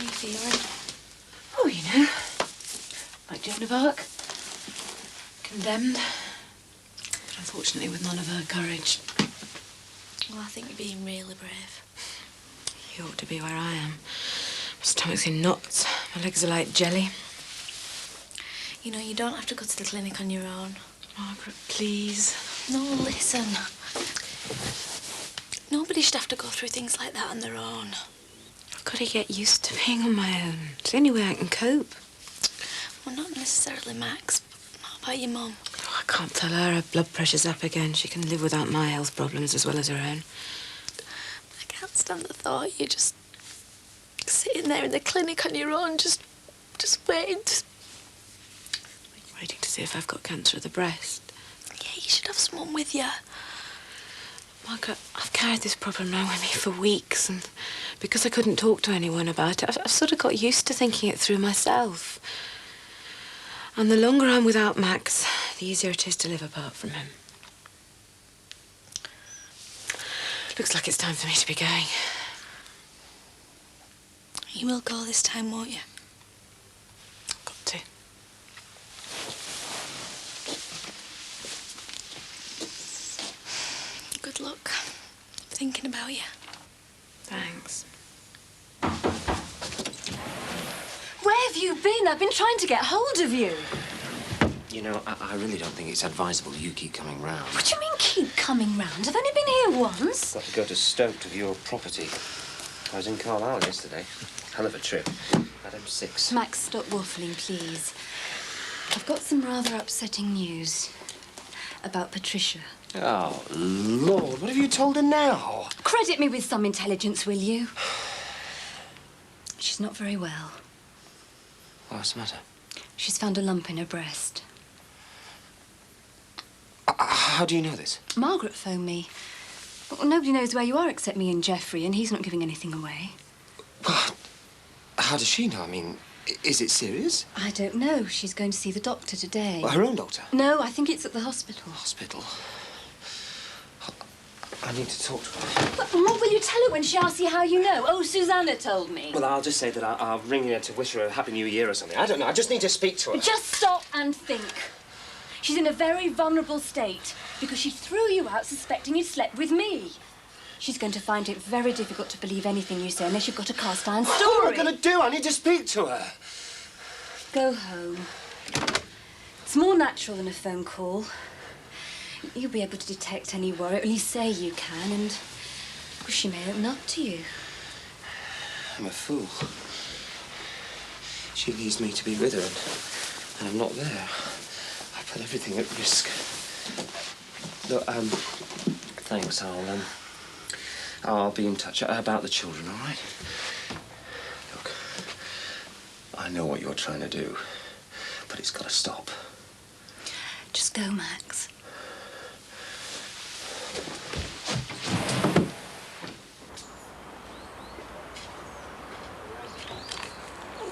you feeling? Oh, you know, like Joan of Arc. Condemned. But unfortunately with none of her courage. Well, I think you're being really brave. You ought to be where I am. My stomach's in knots. My legs are like jelly. You know, you don't have to go to the clinic on your own. Margaret, please. No, listen. Nobody should have to go through things like that on their own. I've got to get used to being on my own. It's the only way I can cope. Well, not necessarily Max. How about your mum? Oh, I can't tell her blood pressure's up again. She can live without my health problems as well as her own. I can't stand the thought you're just sitting there in the clinic on your own, just waiting to... Waiting to see if I've got cancer of the breast. Yeah, you should have someone with you. Margaret, I've carried this problem around with me for weeks, and because I couldn't talk to anyone about it, I've sort of got used to thinking it through myself. And the longer I'm without Max, the easier it is to live apart from him. Looks like it's time for me to be going. You will go this time, won't you? Got to. Good luck. I'm thinking about you. Thanks. Where have you been? I've been trying to get hold of you. You know, I really don't think it's advisable you keep coming round. What do you mean keep coming round? I've only been here once. Got to go to Stoke to view your property. I was in Carlisle yesterday. Hell of a trip. Had M6. Max, stop waffling, please. I've got some rather upsetting news about Patricia. Oh, Lord, what have you told her now? Credit me with some intelligence, will you? She's not very well. What's the matter? She's found a lump in her breast. How do you know this? Margaret phoned me. Well, nobody knows where you are except me and Geoffrey, and he's not giving anything away. What? How does she know? I mean, is it serious? I don't know. She's going to see the doctor today. Well, her own doctor? No, I think it's at the hospital. Hospital? I need to talk to her. But what will you tell her when she asks you how you know? Oh, Susanna told me. Well, I'll just say that I'll ring her to wish her a Happy New Year or something. I don't know. I just need to speak to her. Just stop and think. She's in a very vulnerable state because she threw you out suspecting you'd slept with me. She's going to find it very difficult to believe anything you say unless you've got a cast-iron story. What am I going to do? I need to speak to her. Go home. It's more natural than a phone call. You'll be able to detect any worry, or at least say you can, and well, she may open up to you. I'm a fool. She needs me to be with her, and I'm not there. I put everything at risk. Look, thanks. I'll be in touch about the children, all right? Look, I know what you're trying to do, but it's got to stop. Just go, Max.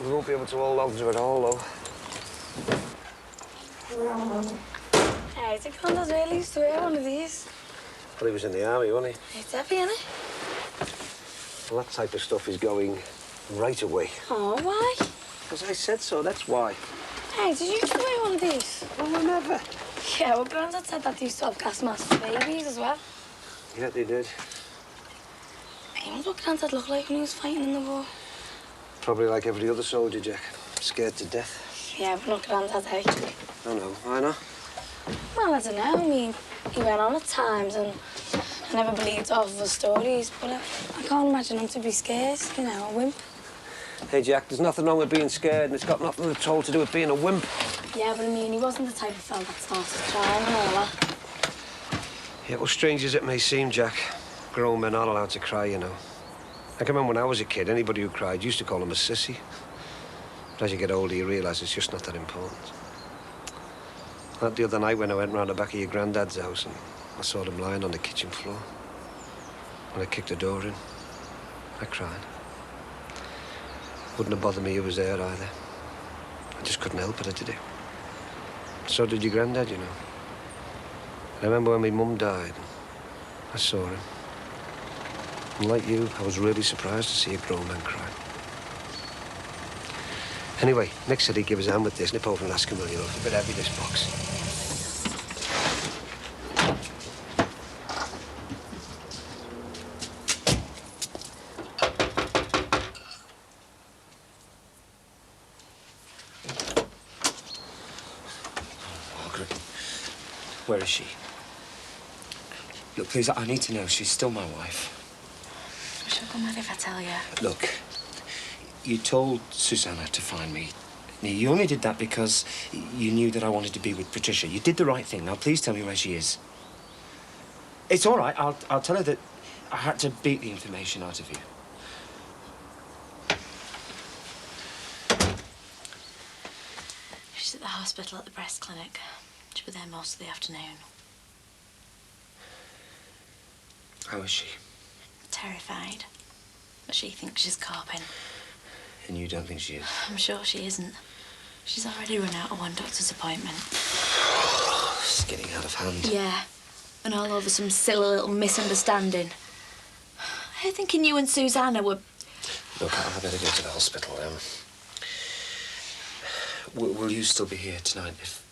We won't be able to hold on to it all, though. Hey, the Granddad's really used to wear one of these. Well, he was in the army, wasn't he? It's heavy, isn't it? Well, that type of stuff is going right away. Oh, why? Because I said so, that's why. Hey, did you used to wear one of these? Oh, I never. Yeah, well, Grandad said that they used to have gas masks for babies as well. Yeah, they did. Hey, what Grandad looked like when he was fighting in the war? Probably like every other soldier, Jack. Scared to death. Yeah, but not Grandad, hey? I know, I know. Well, I don't know. I mean, he went on at times and I never believed half of his stories, but I can't imagine him to be scared, you know, a wimp. Hey, Jack, there's nothing wrong with being scared, and it's got nothing at all to do with being a wimp. Yeah, but I mean, he wasn't the type of fella that started crying and all that. Yeah, well, strange as it may seem, Jack, grown men aren't allowed to cry, you know. I can remember when I was a kid, anybody who cried used to call him a sissy. But as you get older, you realise it's just not that important. Like the other night when I went round the back of your granddad's house and I saw him lying on the kitchen floor. When I kicked the door in, I cried. Wouldn't have bothered me he was there either. I just couldn't help it, I did it. So did your granddad, you know. I remember when my mum died, I saw him. And like you, I was really surprised to see a grown man cry. Anyway, Nick said he'd give us a hand with this. Nip over and ask him, will you? It's a bit heavy, this box. Margaret, where is she? Look, please, I need to know. She's still my wife. She'll come mad if I tell you. Look, you told Susanna to find me. You only did that because you knew that I wanted to be with Patricia. You did the right thing. Now, please tell me where she is. It's all right. I'll tell her that I had to beat the information out of you. She's at the hospital at the breast clinic. She'll be there most of the afternoon. How is she? Terrified. But she thinks she's coping. And you don't think she is? I'm sure she isn't. She's already run out of one doctor's appointment. It's getting out of hand. Yeah. And all over some silly little misunderstanding. I'm thinking you and Susanna were... Look, I better go to the hospital. Will you still be here tonight if...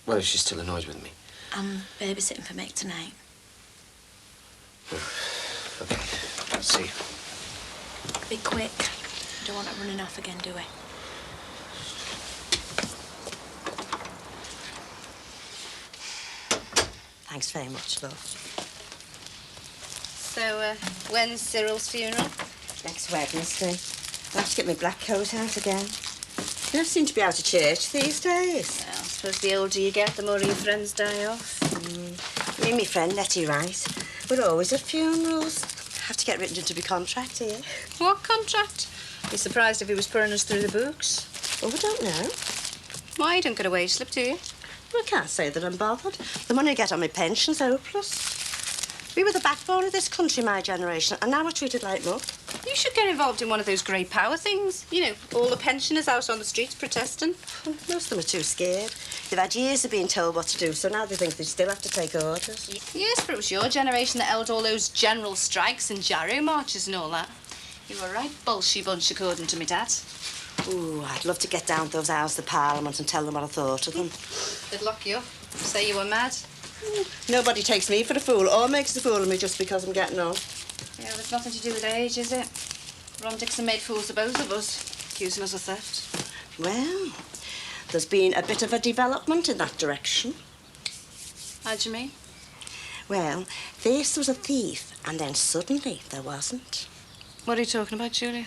Well, if she's still annoyed with me? I'm babysitting for Mick tonight. Okay, let's see. Be quick. Don't want her running off again, do we? Thanks very much, love. So, when's Cyril's funeral? Next Wednesday. I'll have to get my black coat out again. You don't seem to be out of church these days. Well, I suppose the older you get, the more your friends die off. Me and my friend Nettie Wright, we're always at funerals. Have to get written into my contract here. What contract? Be surprised if he was putting us through the books. Oh, we don't know. Why, you don't get a wage slip, do you? Well, I can't say that I'm bothered. The money I get on my pension's hopeless. We were the backbone of this country, my generation, and now we're treated like muck. You should get involved in one of those great power things. You know, all the pensioners out on the streets protesting. Most of them are too scared. They've had years of being told what to do, so now they think they still have to take orders. Yes, but it was your generation that held all those general strikes and jarrow marches and all that. You were a right bolshy bunch, according to me dad. Ooh, I'd love to get down to those Houses of Parliament and tell them what I thought of them. They'd lock you up, say you were mad. Nobody takes me for a fool or makes a fool of me just because I'm getting on. Yeah, well, it's nothing to do with age, is it? Ron Dixon made fools of both of us, accusing us of theft. Well, there's been a bit of a development in that direction. How do you mean? Well, first there was a thief, and then suddenly there wasn't. What are you talking about, Julia?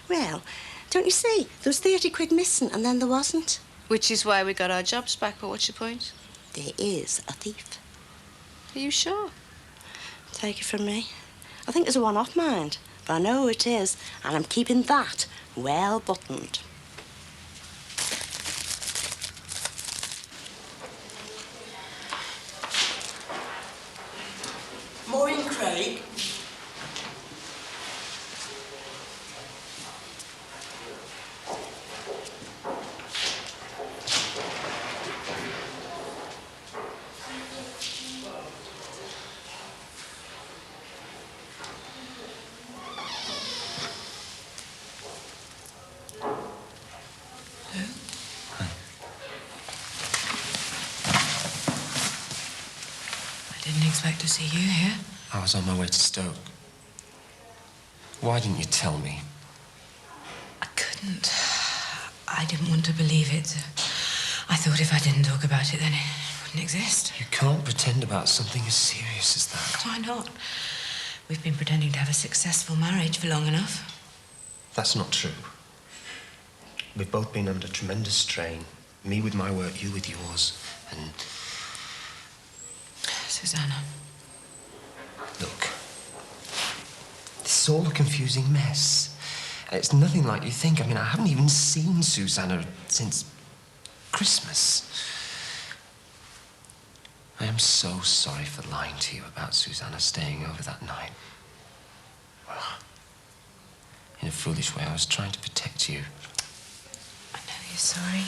Well, don't you see? There was 30 quid missing, and then there wasn't. Which is why we got our jobs back, but what's your point? There is a thief. Are you sure? Take it from me. I think it's a one-off, mind, but I know it is, and I'm keeping that well buttoned. Morning, Craig. I didn't expect to see you here. I was on my way to Stoke. Why didn't you tell me? I couldn't. I didn't want to believe it. I thought if I didn't talk about it, then it wouldn't exist. You can't pretend about something as serious as that. Why not? We've been pretending to have a successful marriage for long enough. That's not true. We've both been under tremendous strain. Me with my work, you with yours. And Susanna. look, this is all a confusing mess. It's nothing like you think. I mean, I haven't even seen Susanna since Christmas. I am so sorry for lying to you about Susanna staying over that night. Well, in a foolish way, I was trying to protect you. I know you're sorry.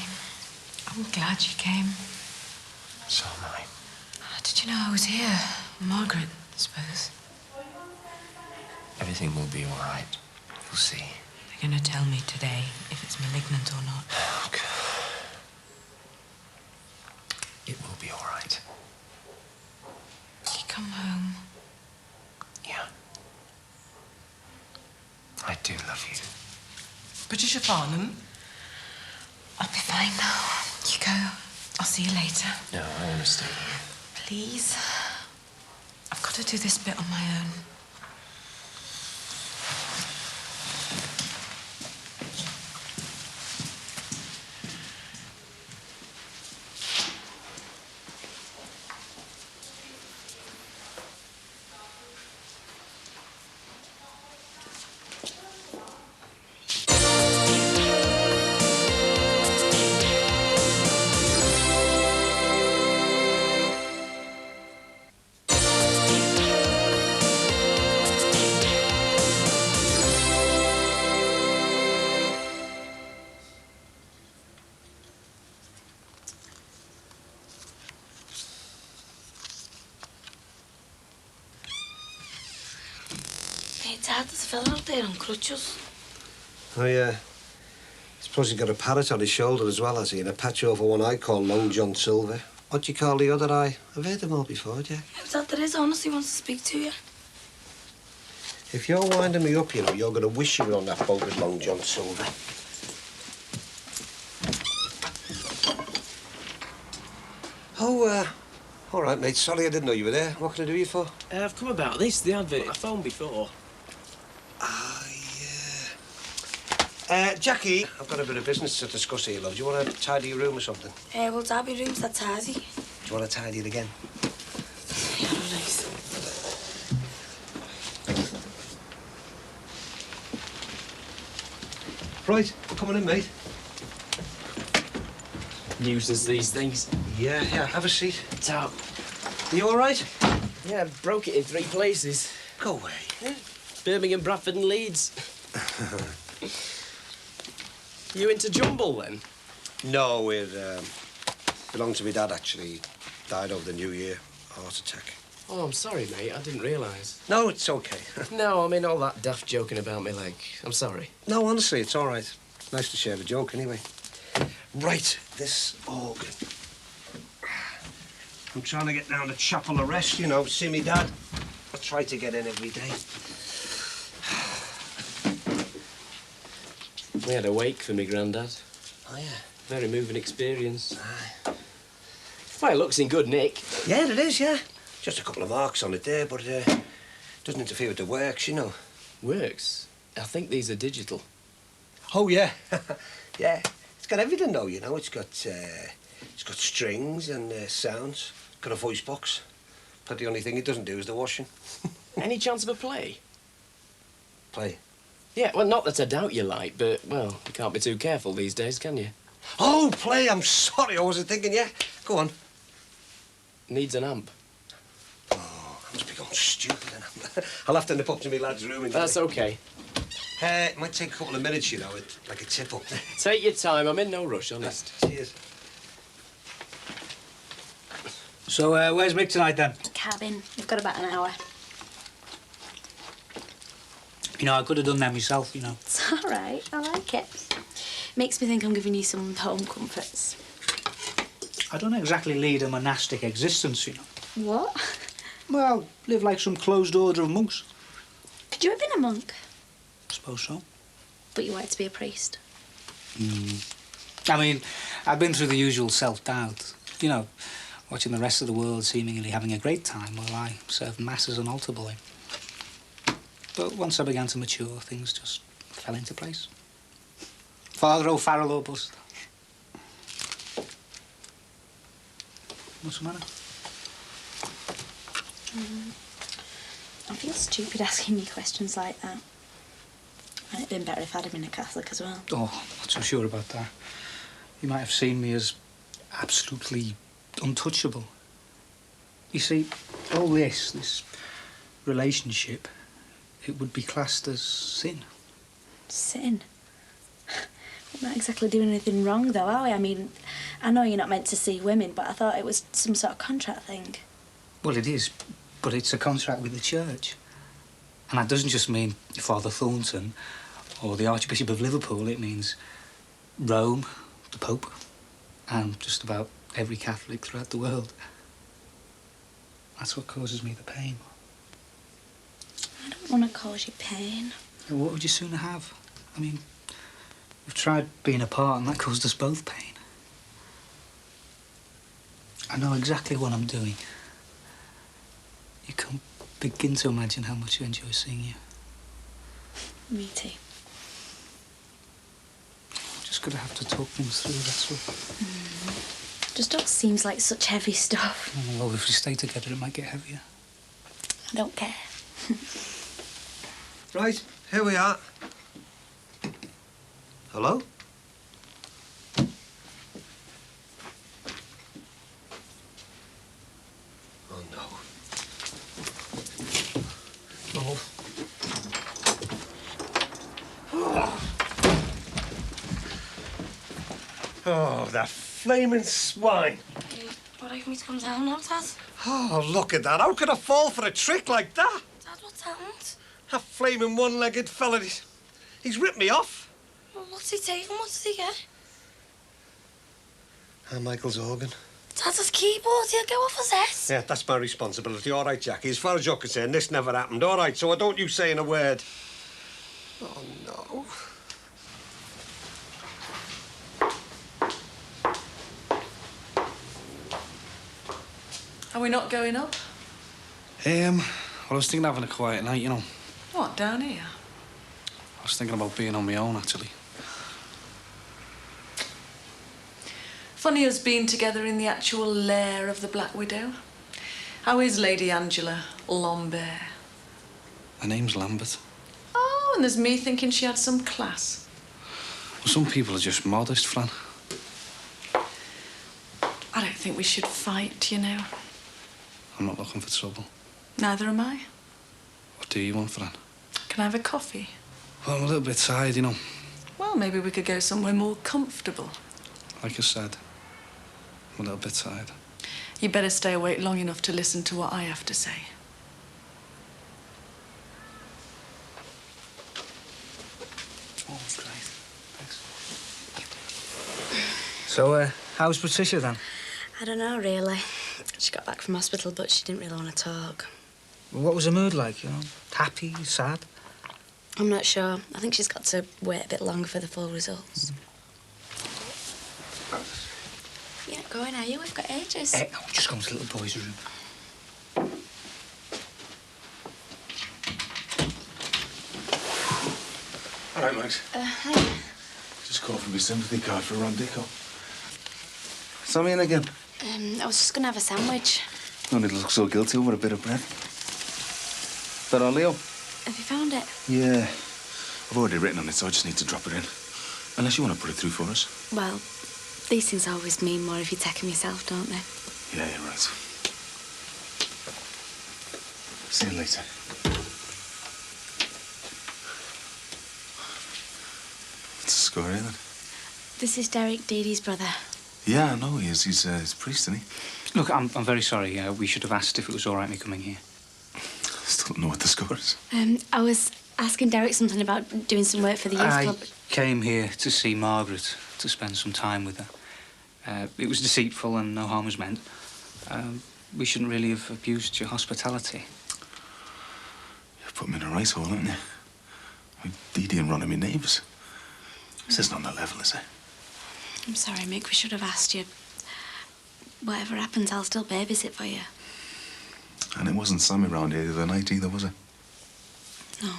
I'm glad you came. So am I. Did you know I was here? Margaret, I suppose. Everything will be all right. You'll see. Thank You're going to tell me today if it's malignant or not. Okay. It will be all right. Will you come home? Yeah. I do love you. Patricia Farnham? I'll be fine now. You go. I'll see you later. No, I want to stay here. Please. I've got to do this bit on my own. Hey, Dad, there's a fella out there on crutches. Oh, yeah. I suppose he's got a parrot on his shoulder as well, has he? And a patch over one eye called Long John Silver. What do you call the other eye? I've heard them all before, Jack. Yeah, Dad, there is honestly wants to speak to you. If you're winding me up, you know, you're going to wish you were on that boat with Long John Silver. Oh, all right, mate. Sorry I didn't know you were there. What can I do you for? I've come about this, the advert. I phoned before. Ah, yeah. Jackie, I've got a bit of business to discuss here, love. Do you want to tidy your room or something? Well, Dad, your room's that tidy. Do you want to tidy it again? Yeah, nice. Right, coming in, mate. Uses these things. Yeah, have a seat. Tap. Are you all right? Yeah, I broke it in 3 places. Go away. Birmingham, Bradford and Leeds. You into jumble, then? No, we're, belonged to my dad, actually. He died over the New Year. Heart attack. Oh, I'm sorry, mate. I didn't realise. No, it's okay. No, I mean, all that daft joking about me leg. I'm sorry. No, honestly, it's all right. Nice to share the joke, anyway. Right, this organ. I'm trying to get down to Chapel of Rest, you know, see me dad. I try to get in every day. We had a wake for me granddad. Oh, yeah? Very moving experience. Aye. Well, it looks in good nick. Yeah, it is, yeah. Just a couple of marks on it there, but doesn't interfere with the works, you know. Works? I think these are digital. Oh, yeah. Yeah. It's got everything, though, you know. It's got strings and sounds. Got a voice box. But the only thing it doesn't do is the washing. Any chance of a play? Play. Yeah, well, not that I doubt you like, but, well, you can't be too careful these days, can you? Oh, play. I'm sorry. I wasn't thinking. Yeah. Go on. Needs an amp. Oh, I must be going stupid. I'll have to nip up to my lad's room and That's okay. It might take a couple of minutes, you know, like a tip up. Take your time. I'm in no rush, honest. Cheers. So, where's Mick tonight, then? Cabin. We've got about an hour. You know, I could have done that myself, you know. It's all right. I like it. Makes me think I'm giving you some home comforts. I don't exactly lead a monastic existence, you know. What? Well, live like some closed order of monks. Could you have been a monk? I suppose so. But you wanted to be a priest. I mean, I've been through the usual self-doubt. You know, watching the rest of the world seemingly having a great time while I served mass as an altar boy. But once I began to mature, things just fell into place. Father O'Farrell or bust. What's the matter? I feel stupid asking you questions like that. Might have been better if I'd have been a Catholic as well. Oh, I'm not so sure about that. You might have seen me as absolutely untouchable. You see, all this relationship, it would be classed as sin. Sin? We're not exactly doing anything wrong, though, are we? I mean, I know you're not meant to see women, but I thought it was some sort of contract thing. Well, it is, but it's a contract with the church. And that doesn't just mean Father Thornton or the Archbishop of Liverpool. It means Rome, the Pope, and just about every Catholic throughout the world. That's what causes me the pain. I don't want to cause you pain. What would you sooner have? I mean, we've tried being apart and that caused us both pain. I know exactly what I'm doing. You can't begin to imagine how much I enjoy seeing you. Me too. Just gonna have to talk things through, that's all. Just all seems like such heavy stuff. Oh, well, if we stay together, it might get heavier. I don't care. Right, here we are. Hello? Oh, no. Oh. Oh, that flaming swine. What have me to come down now, Dad? Oh, look at that. How could I fall for a trick like that? Dad, what's happened? That flaming one-legged fella, he's ripped me off. Well, what's he taking? What did he get? Michael's organ. Dad's his keyboard. He'll go off his head. Yeah, that's my responsibility. All right, Jackie. As far as you're concerned, this never happened. All right, so I don't you saying a word. Oh, no. Are we not going up? Well, I was thinking of having a quiet night, you know. What, down here? I was thinking about being on my own, actually. Funny us being together in the actual lair of the Black Widow. How is Lady Angela Lambert? Her name's Lambert. Oh, and there's me thinking she had some class. Well, some people are just modest, Fran. I don't think we should fight, you know. I'm not looking for trouble. Neither am I. What do you want, Fran? Can I have a coffee? Well, I'm a little bit tired, you know. Well, maybe we could go somewhere more comfortable. Like I said, I'm a little bit tired. You better stay awake long enough to listen to what I have to say. Oh, great. Thanks. So, how's Patricia, then? I don't know, really. She got back from hospital, but she didn't really want to talk. What was her mood like, you know? Happy, sad? I'm not sure. I think she's got to wait a bit longer for the full results. Yeah, go in, are you? We've got ages. I'll just go into the little boy's room. All right, Max. Hi. Just called for my sympathy card for Ron Dicko. Send me in again. I was just going to have a sandwich. No need to look so guilty over a bit of bread. Is that all, Leo? Have you found it? Yeah. I've already written on it, so I just need to drop it in. Unless you want to put it through for us. Well, these things always mean more if you take them yourself, don't they? Yeah, you're right. See you later. What's the score here, then? This is Derek Dee Dee's brother. Yeah, I know he is. He's a priest, isn't he? Look, I'm very sorry. We should have asked if it was all right me coming here. Still don't know what the score is. I was asking Derek something about doing some work for the youth club. I came here to see Margaret, to spend some time with her. It was deceitful and no harm was meant. We shouldn't really have abused your hospitality. You've put me in a right hole, haven't you? I mean, Dee Dee and Ron are my neighbours. This isn't on the level, is it? I'm sorry, Mick. We should have asked you. Whatever happens, I'll still babysit for you. And it wasn't Sammy round here the other night either, was it? No.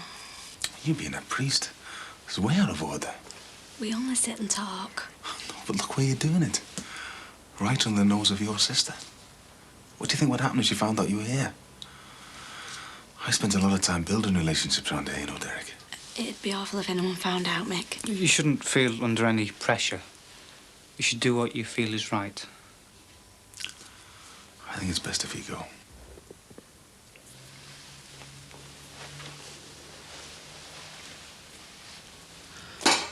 You being a priest is way out of order. We only sit and talk. No, but look where you're doing it. Right on the nose of your sister. What do you think would happen if she found out you were here? I spent a lot of time building relationships around here, you know, Derek. It'd be awful if anyone found out, Mick. You shouldn't feel under any pressure. You should do what you feel is right. I think it's best if you go.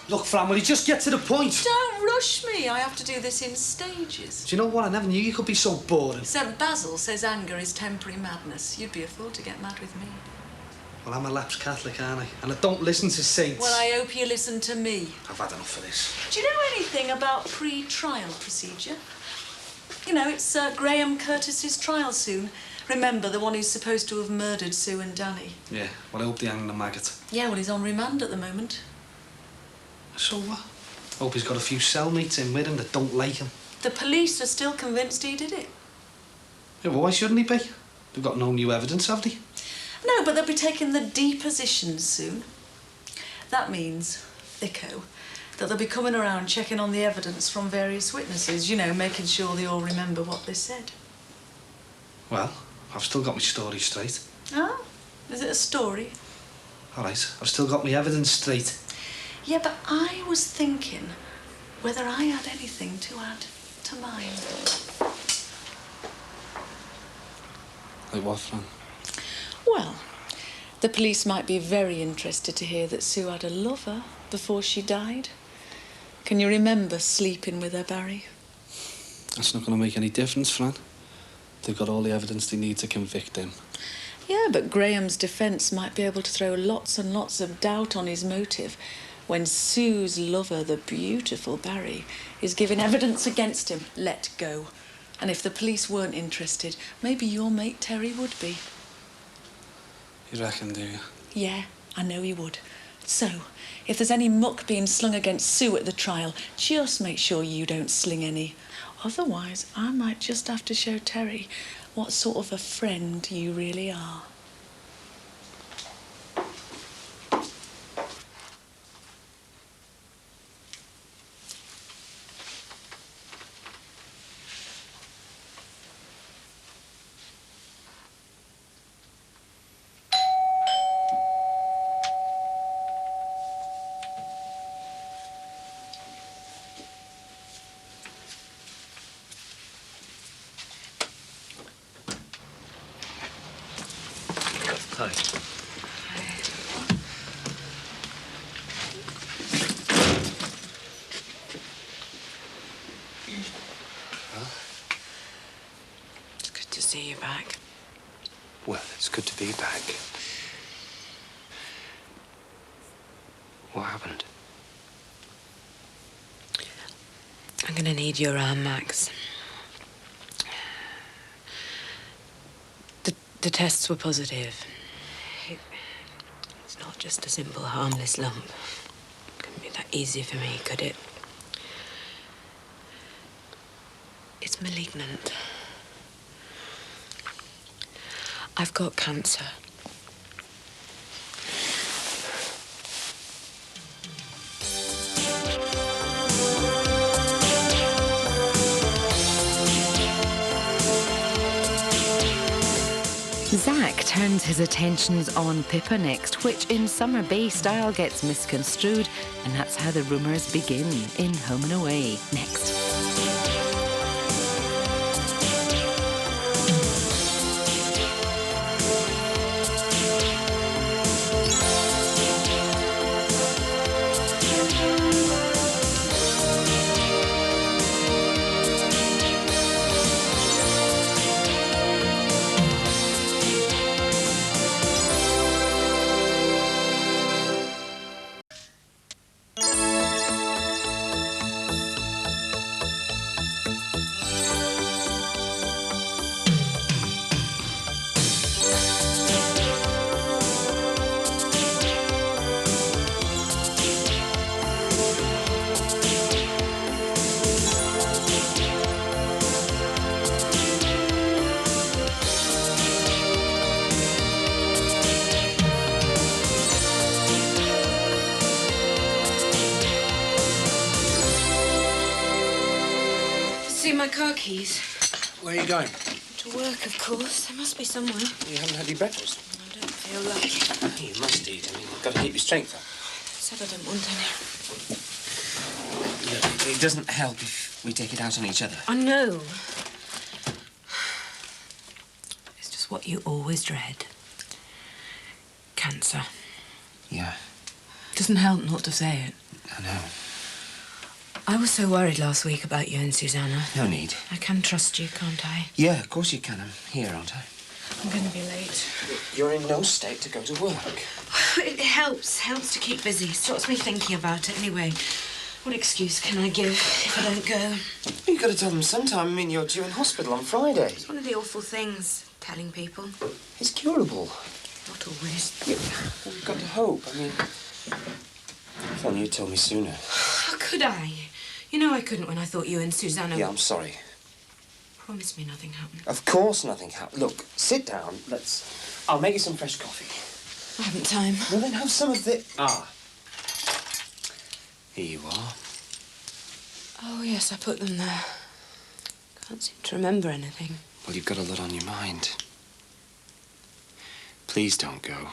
Look, Fran, will you just get to the point? Don't rush me. I have to do this in stages. Do you know what? I never knew you could be so boring. St. Basil says anger is temporary madness. You'd be a fool to get mad with me. Well, I'm a lapsed Catholic, aren't I? And I don't listen to saints. Well, I hope you listen to me. I've had enough of this. Do you know anything about pre-trial procedure? You know, it's Graham Curtis's trial soon. Remember, the one who's supposed to have murdered Sue and Danny? Yeah, well, I hope they hang the maggot. Yeah, well, he's on remand at the moment. So what? Hope he's got a few cellmates in with him that don't like him. The police are still convinced he did it. Yeah, well, why shouldn't he be? They've got no new evidence, have they? No, but they'll be taking the depositions soon. That means, Thicko, that they'll be coming around checking on the evidence from various witnesses, you know, making sure they all remember what they said. Well, I've still got my story straight. Oh? Is it a story? All right, I've still got my evidence straight. Yeah, but I was thinking whether I had anything to add to mine. Like what, Fran? Well, the police might be very interested to hear that Sue had a lover before she died. Can you remember sleeping with her, Barry? That's not going to make any difference, Fran. They've got all the evidence they need to convict him. Yeah, but Graham's defence might be able to throw lots and lots of doubt on his motive when Sue's lover, the beautiful Barry, is giving evidence against him. Let go. And if the police weren't interested, maybe your mate Terry would be. You reckon, do you? Yeah, I know he would. So, if there's any muck being slung against Sue at the trial, just make sure you don't sling any. Otherwise, I might just have to show Terry what sort of a friend you really are. Hi. It's good to see you back. Well, it's good to be back. What happened? I'm gonna need your arm, Max. The tests were positive. It's not just a simple harmless lump. Couldn't be that easy for me, could it? It's malignant. I've got cancer. Zack turns his attentions on Pippa next, which in Summer Bay style gets misconstrued, and that's how the rumours begin in Home and Away next. See my car keys? Where are you going? To work, of course. There must be somewhere. You haven't had your breakfast. I don't feel like it. You must eat. I mean, you've got to keep your strength up. Said I don't want any. Look, it doesn't help if we take it out on each other. I know. It's just what you always dread. Cancer. Yeah, Doesn't help not to say it. I know. I was so worried last week about you and Susanna. No need. I can trust you, can't I? Yeah, of course you can. I'm here, aren't I? I'm going to be late. You're in no state to go to work. It helps to keep busy. Stops me thinking about it anyway. What excuse can I give if I don't go? You've got to tell them sometime. I mean, you're due in hospital on Friday. It's one of the awful things, telling people. It's curable. Not always. Well, you've got to hope. I mean, if only you'd told me sooner. How could I? You know I couldn't when I thought you and Susanna... Yeah, I'm sorry. Promise me nothing happened. Of course nothing happened. Look, sit down. I'll make you some fresh coffee. I haven't time. Well, then have some of the... Here you are. Oh, yes, I put them there. Can't seem to remember anything. Well, you've got a lot on your mind. Please don't go.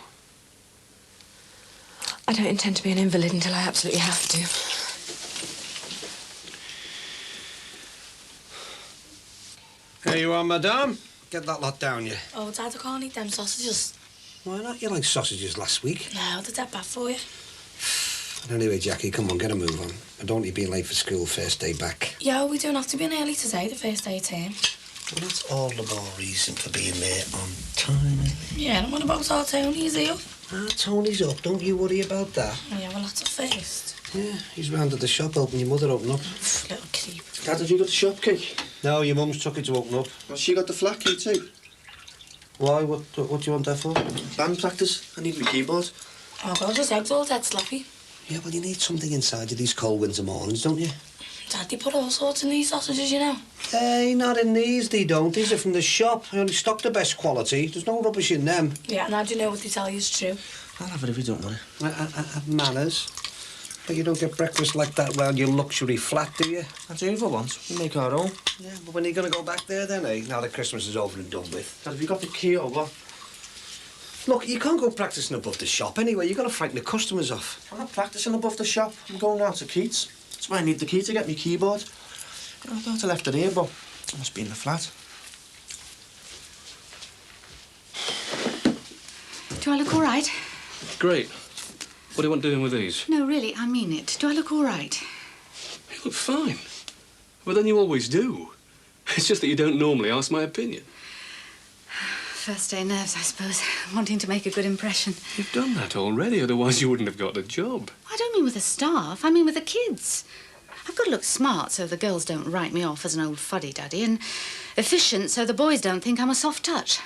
I don't intend to be an invalid until I absolutely have to. Here you are, madame. Get that lot down, you. Oh, Dad, I can't eat them sausages. Why not? You liked sausages last week. No, they're dead bad for you. But anyway, Jackie, come on, get a move on. I don't want you being late for school first day back. Yeah, we don't have to be in early today, the first day of term. Well, that's all the more reason for being there on time. Yeah, and what about our Tony? Is he up? Tony's up. Don't you worry about that. Yeah, well, that's a first. Yeah, he's round at the shop helping your mother open up. Little creep. Dad, have you got the shop key? No, your mum's took it to open up. Well, she got the flat key too. Why? What do you want that for? Band practice. I need my keyboard. Oh, God, his egg's all dead sloppy. Yeah, well, you need something inside you these cold winter mornings, don't you? Dad, they put all sorts in these sausages, you know. Hey, not in these, they don't. These are from the shop. I only stock the best quality. There's no rubbish in them. Yeah, and how do you know what they tell you is true? I'll have it if you don't want it. Manners. But you don't get breakfast like that round your luxury flat, do you? I do for once. We make our own. Yeah, but when are you going to go back there then, eh? Now that Christmas is over and done with. Dad, have you got the key or what? Look, you can't go practising above the shop anyway. You've got to frighten the customers off. I'm not practising above the shop. I'm going round to Keats. That's why I need the key to get my keyboard. I thought I left it here, but it must be in the flat. Do I look all right? Great. What do you want doing with these? No, really, I mean it. Do I look all right? You look fine. Well, then you always do. It's just that you don't normally ask my opinion. First day nerves, I suppose. Wanting to make a good impression. You've done that already, otherwise you wouldn't have got the job. I don't mean with the staff, I mean with the kids. I've got to look smart so the girls don't write me off as an old fuddy-duddy, and efficient so the boys don't think I'm a soft touch.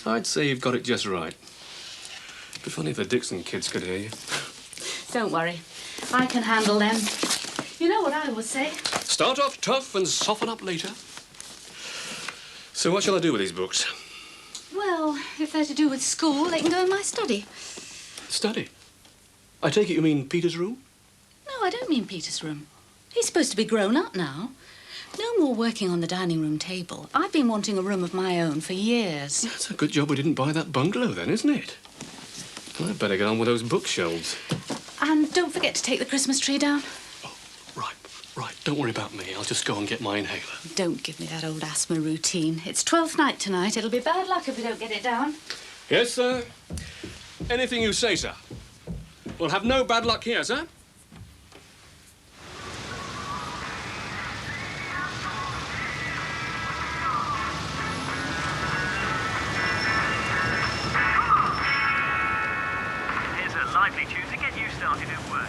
I'd say you've got it just right. It'd be funny if the Dixon kids could hear you. Don't worry. I can handle them. You know what I always say? Start off tough and soften up later. So what shall I do with these books? Well, if they're to do with school, they can go in my study. Study? I take it you mean Peter's room? No, I don't mean Peter's room. He's supposed to be grown up now. No more working on the dining room table. I've been wanting a room of my own for years. That's a good job we didn't buy that bungalow then, isn't it? Well, I'd better get on with those bookshelves. And don't forget to take the Christmas tree down. Right, don't worry about me. I'll just go and get my inhaler. Don't give me that old asthma routine. It's 12th night tonight. It'll be bad luck if we don't get it down. Yes, sir? Anything you say, sir. We'll have no bad luck here, sir. Here's a lively tune to get you started at work.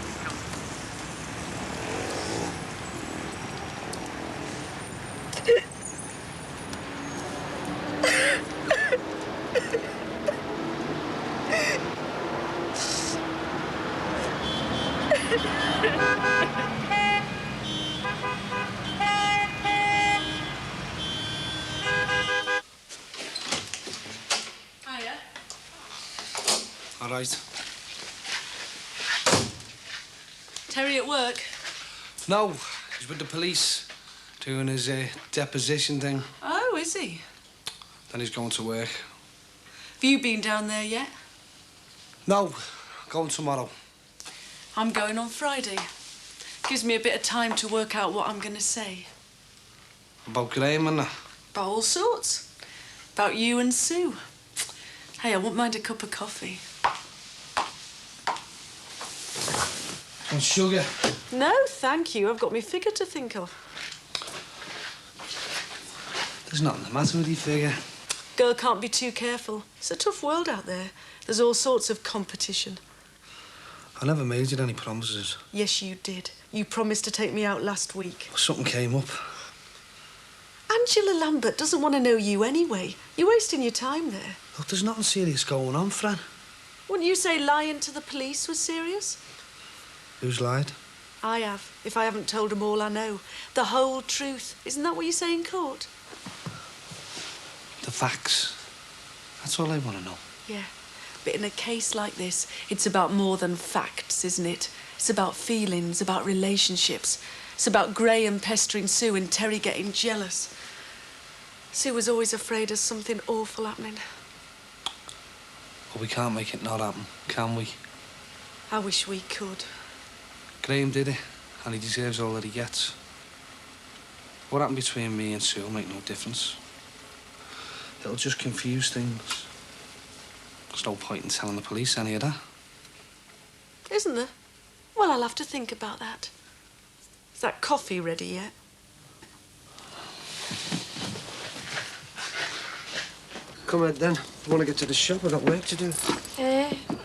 Hiya. All right. Terry at work? No, he's with the police, doing his deposition thing. Oh, is he? Then he's going to work. Have you been down there yet? No, going tomorrow. I'm going on Friday. Gives me a bit of time to work out what I'm going to say. About Graham and that. About all sorts. About you and Sue. Hey, I wouldn't mind a cup of coffee. And sugar. No, thank you. I've got my figure to think of. There's nothing the matter with your figure. Girl can't be too careful. It's a tough world out there. There's all sorts of competition. I never made you any promises. Yes, you did. You promised to take me out last week. Something came up. Angela Lambert doesn't want to know you anyway. You're wasting your time there. Look, there's nothing serious going on, Fran. Wouldn't you say lying to the police was serious? Who's lied? I have, if I haven't told them all I know. The whole truth. Isn't that what you say in court? The facts. That's all I want to know. Yeah. But in a case like this, it's about more than facts, isn't it? It's about feelings, about relationships. It's about Graham pestering Sue and Terry getting jealous. Sue was always afraid of something awful happening. But we can't make it not happen, can we? I wish we could. Graham did it, and he deserves all that he gets. What happened between me and Sue will make no difference. It'll just confuse things. There's no point in telling the police any of that. Isn't there? Well, I'll have to think about that. Is that coffee ready yet? Come on, then. I want to get to the shop. I've got work to do.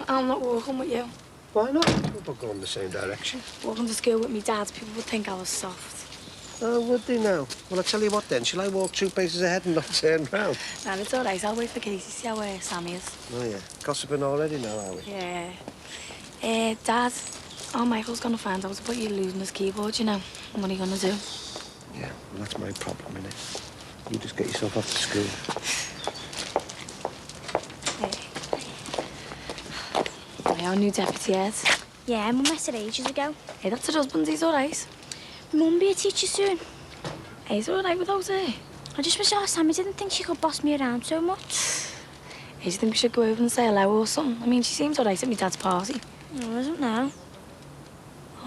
I'm not walking with you. Why not? We're both going in the same direction. Walking to school with me dad, people would think I was soft. Oh, would they now? Well, I'll tell you what then. Shall I walk 2 paces ahead and not turn round? No, it's all right. I'll wait for Casey, see how Sammy is. Oh, yeah. Gossiping already now, are we? Yeah. Dad, Michael's gonna find out about you losing his keyboard, you know. And what are you gonna do? Yeah, well, that's my problem, innit? You just get yourself off to school. Hey, our new deputy head. Yeah, Mum met her ages ago. Hey, that's her husband. He's all right. Mum be a teacher soon. Hey, he's all right without her. I just wish our Sammy didn't think she could boss me around so much. Hey, do you think we should go over and say hello or something? I mean, she seems all right at my dad's party. I don't know.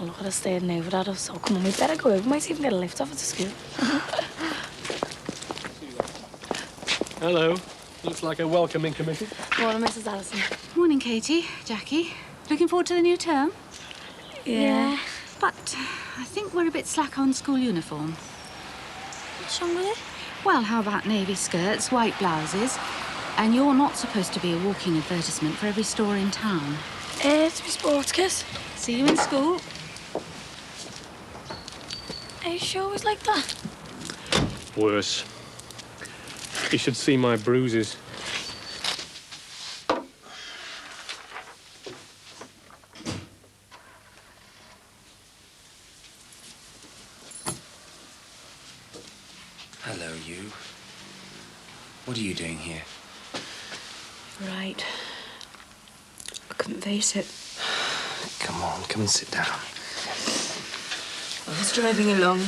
Oh, look at her staring over at us. Oh, come on, we better go over. We might even get a lift off her to school. Hello. Looks like a welcoming committee. Morning, Mrs. Allison. Morning, Katie. Jackie. Looking forward to the new term? Yeah. But I think we're a bit slack on school uniform. What's wrong with it? Well, how about navy skirts, white blouses? And you're not supposed to be a walking advertisement for every store in town. It's my sports kit. See you in school. Are you sure it was like that? Worse. You should see my bruises. Hello, you. What are you doing here? Right. I couldn't face it. Come on, come and sit down. I was driving along.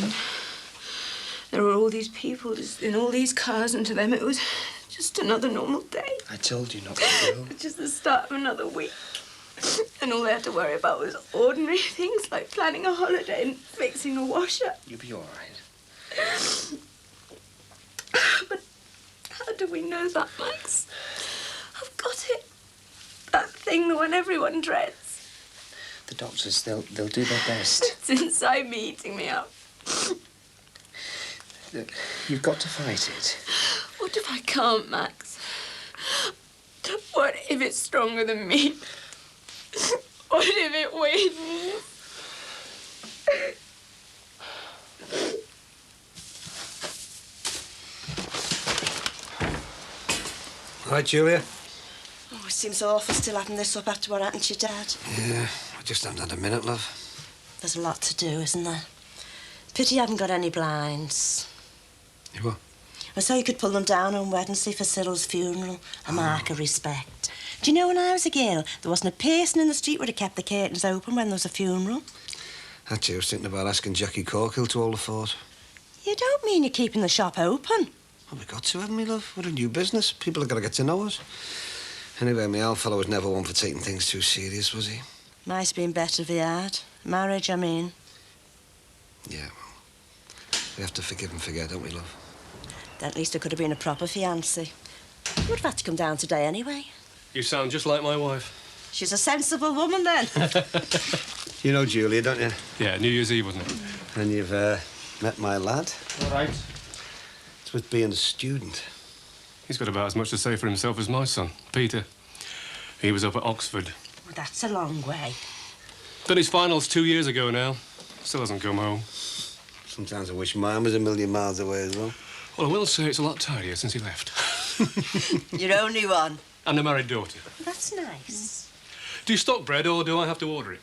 There were all these people just in all these cars, and to them it was just another normal day. I told you not to go. Just the start of another week. And all they had to worry about was ordinary things like planning a holiday and fixing a washer. You'll be all right. But how do we know that, Max? I've got it. That thing, the one everyone dreads. The doctors, they'll do their best. It's inside me eating me up. Look, you've got to fight it. What if I can't, Max? What if it's stronger than me? What if it wins? Right, Julia? Oh, it seems awful still having this up after what happened to your dad. Yeah, I just haven't had a minute, love. There's a lot to do, isn't there? Pity you haven't got any blinds. You what? I saw you could pull them down on Wednesday for Cyril's funeral, a mark of respect. Do you know, when I was a girl, there wasn't a person in the street would have kept the curtains open when there was a funeral. Actually, I was thinking about asking Jackie Corkill to hold the fort. You don't mean you're keeping the shop open? Well, we've got to, haven't we, love? We're a new business. People have got to get to know us. Anyway, my old fellow was never one for taking things too serious, was he? Might have been better if he had. Marriage, I mean. Yeah, well, we have to forgive and forget, don't we, love? At least it could have been a proper fiancé. You would have had to come down today anyway. You sound just like my wife. She's a sensible woman, then. You know Julia, don't you? Yeah, New Year's Eve, wasn't it? And you've met my lad. All right. It's with being a student. He's got about as much to say for himself as my son, Peter. He was up at Oxford. Well, that's a long way. Done his finals 2 years ago now. Still hasn't come home. Sometimes I wish mine was a million miles away as well. Well, I will say it's a lot tidier since he left. Your only one? And a married daughter. That's nice. Do you stock bread or do I have to order it?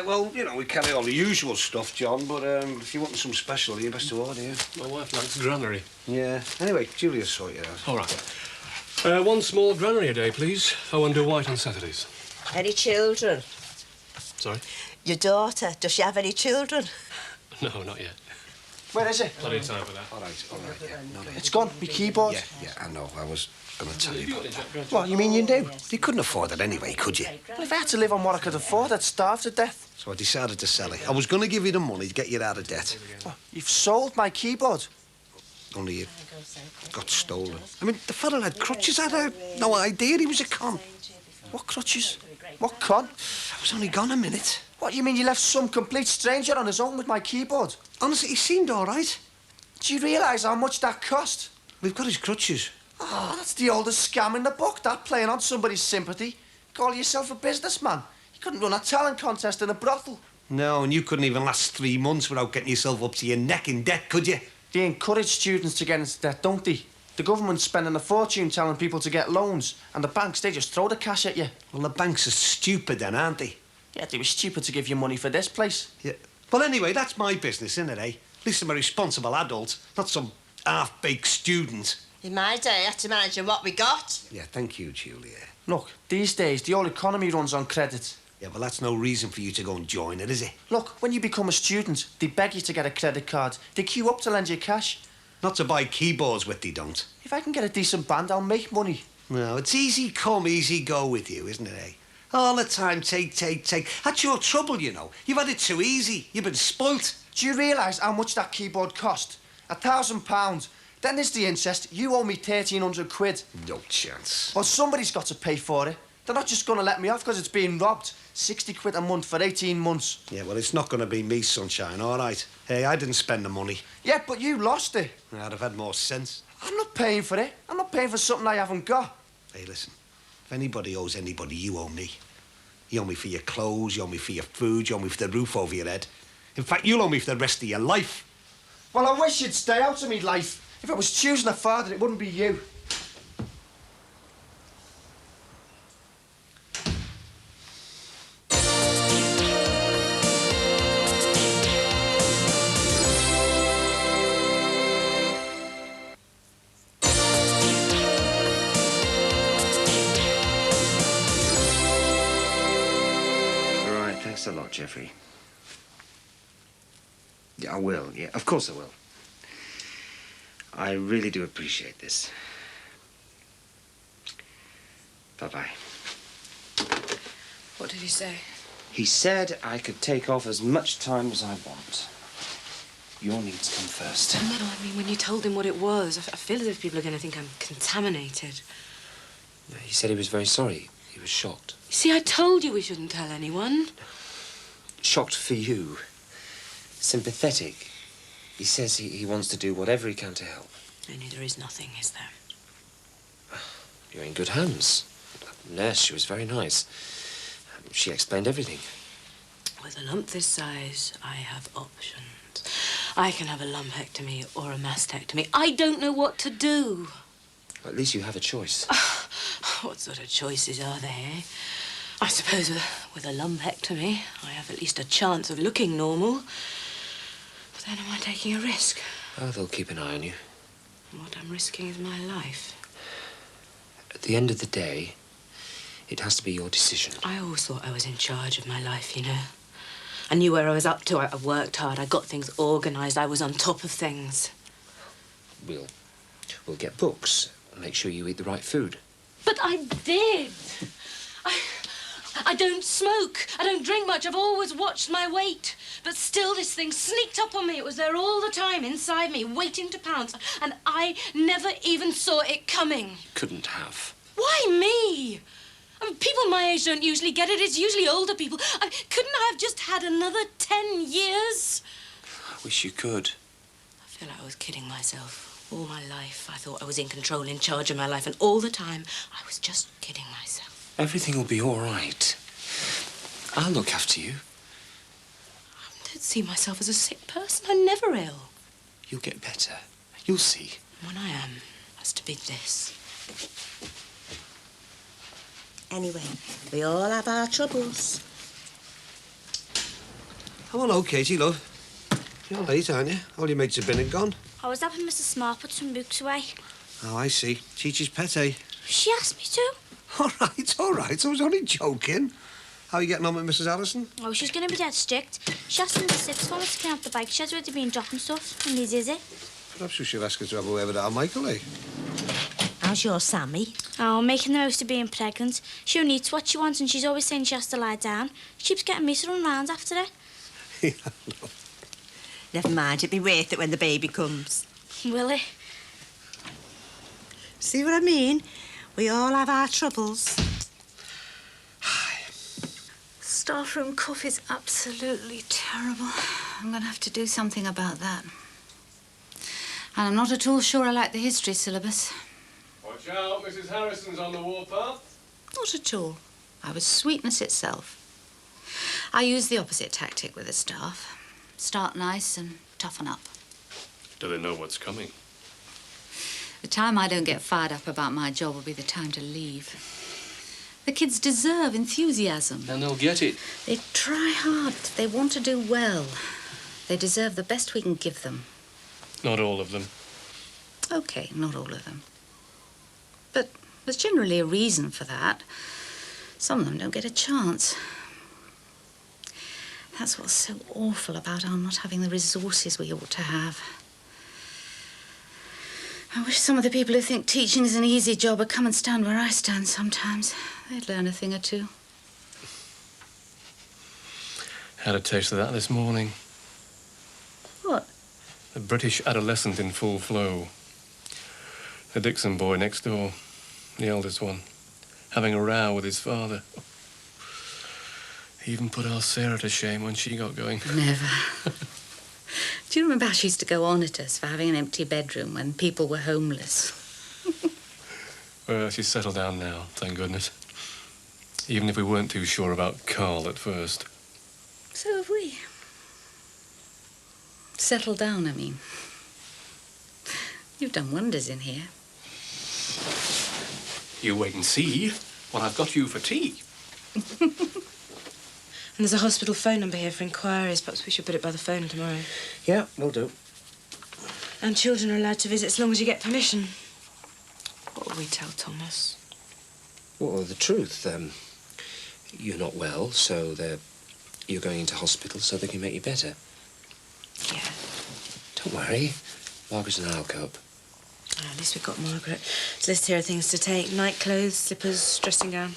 Well, you know, we carry all the usual stuff, John, but if you want some special, you best to order, yeah. My wife likes granary. Yeah. Anyway, Julia sort you out. All right. One small granary a day, please. Oh, and do white on Saturdays. Any children? Sorry? Your daughter, does she have any children? No, not yet. Where is it? Plenty of time for that. All right, yeah. No, It's gone, my keyboard. Yeah, I know. I was going to tell you about that. What, you mean you do? You couldn't afford it anyway, could you? Well, if I had to live on what I could afford, I'd starve to death. So I decided to sell it. I was going to give you the money to get you out of debt. What, you've sold my keyboard? Only it got stolen. I mean, the fella had crutches. I had no idea he was a con. What crutches? What con? I was only gone a minute. What, you mean you left some complete stranger on his own with my keyboard? Honestly, he seemed all right. Do you realise how much that cost? We've got his crutches. Oh, that's the oldest scam in the book, that, playing on somebody's sympathy. Call yourself a businessman. You couldn't run a talent contest in a brothel. No, and you couldn't even last 3 months without getting yourself up to your neck in debt, could you? They encourage students to get into debt, don't they? The government's spending a fortune telling people to get loans, and the banks, they just throw the cash at you. Well, the banks are stupid then, aren't they? Yeah, they were stupid to give you money for this place. Yeah. Well, anyway, that's my business, isn't it, eh? At least I'm a responsible adult, not some half-baked student. In my day, I had to manage on what we got. Yeah, thank you, Julia. Look, these days, the whole economy runs on credit. Yeah, well, that's no reason for you to go and join it, is it? Look, when you become a student, they beg you to get a credit card. They queue up to lend you cash. Not to buy keyboards with, they don't. If I can get a decent band, I'll make money. No, it's easy come, easy go with you, isn't it, eh? All the time, take. That's your trouble, you know. You've had it too easy. You've been spoilt. Do you realise how much that keyboard cost? £1,000. Then there's the interest. You owe me 1,300 quid. No chance. Well, somebody's got to pay for it. They're not just going to let me off because it's being robbed. 60 quid a month for 18 months. Yeah, well, it's not going to be me, sunshine, all right? Hey, I didn't spend the money. Yeah, but you lost it. I'd have had more sense. I'm not paying for it. I'm not paying for something I haven't got. Hey, listen. If anybody owes anybody, you owe me. You owe me for your clothes, you owe me for your food, you owe me for the roof over your head. In fact, you'll owe me for the rest of your life. Well, I wish you'd stay out of me life. If I was choosing a father, it wouldn't be you. Right, thanks a lot, Jeffrey. Yeah, I will. Yeah, of course I will. I really do appreciate this. Bye-bye. What did he say? He said I could take off as much time as I want. Your needs come first. No, I mean, when you told him what it was, I feel as if people are going to think I'm contaminated. He said he was very sorry. He was shocked. You see, I told you we shouldn't tell anyone. Shocked for you. Sympathetic. He says he wants to do whatever he can to help. Only there is nothing, is there? You're in good hands. Nurse, she was very nice. She explained everything. With a lump this size, I have options. I can have a lumpectomy or a mastectomy. I don't know what to do. At least you have a choice. What sort of choices are there? Eh? I suppose with a lumpectomy, I have at least a chance of looking normal. But then am I taking a risk? Oh, they'll keep an eye on you. What I'm risking is my life. At the end of the day, it has to be your decision. I always thought I was in charge of my life, you know. I knew where I was up to. I worked hard. I got things organised. I was on top of things. We'll get books and make sure you eat the right food. But I did. I don't smoke. I don't drink much. I've always watched my weight. But still, this thing sneaked up on me. It was there all the time inside me, waiting to pounce. And I never even saw it coming. Couldn't have. Why me? I mean, people my age don't usually get it. It's usually older people. Couldn't I have just had another 10 years? I wish you could. I feel like I was kidding myself. All my life, I thought I was in control, in charge of my life, and all the time, I was just kidding myself. Everything will be all right. I'll look after you. I don't see myself as a sick person. I'm never ill. You'll get better. You'll see. When I am, has to be this. Anyway, we all have our troubles. Oh, hello, Katie, love. You're late, aren't you? All your mates have been and gone. I was helping Mr. Smart put some books away. Oh, I see. Chi-Chi's pet, eh? She asked me to. All right, all right. I was only joking. How are you getting on with Mrs. Allison? Oh, she's going to be dead strict. She asked him to sit for me to clean up the bike sheds where they've been dropping stuff, and he did it. Perhaps we should ask her to have a word with our Michael, eh? How's your Sammy? Oh, making the most of being pregnant. She only eats what she wants, and she's always saying she has to lie down. She keeps getting me to run round after her. Yeah, no. Never mind, it'll be worth it when the baby comes. Will it? See what I mean? We all have our troubles. Staff room coffee's absolutely terrible. I'm going to have to do something about that. And I'm not at all sure I like the history syllabus. Watch out, Mrs. Harrison's on the warpath. Not at all. I was sweetness itself. I use the opposite tactic with the staff. Start nice and toughen up. Do they know what's coming? The time I don't get fired up about my job will be the time to leave. The kids deserve enthusiasm. And they'll get it. They try hard. They want to do well. They deserve the best we can give them. Not all of them. OK, not all of them. But there's generally a reason for that. Some of them don't get a chance. That's what's so awful about our not having the resources we ought to have. I wish some of the people who think teaching is an easy job would come and stand where I stand sometimes. They'd learn a thing or two. Had a taste of that this morning. What? The British adolescent in full flow. The Dixon boy next door, the eldest one, having a row with his father. He even put our Sarah to shame when she got going. Never. Do you remember how she used to go on at us for having an empty bedroom when people were homeless? Well, she's settled down now, thank goodness. Even if we weren't too sure about Carl at first. So have we. Settle down, I mean. You've done wonders in here. You wait and see what I've got you for tea. And there's a hospital phone number here for inquiries. Perhaps we should put it by the phone tomorrow. Yeah, we'll do. And children are allowed to visit as long as you get permission. What will we tell Thomas? Well, the truth. You're not well, so you're going into hospital so they can make you better. Yeah. Don't worry. Margaret and I'll cope. Oh, at least we've got Margaret. There's a list here of things to take. Night clothes, slippers, dressing gown.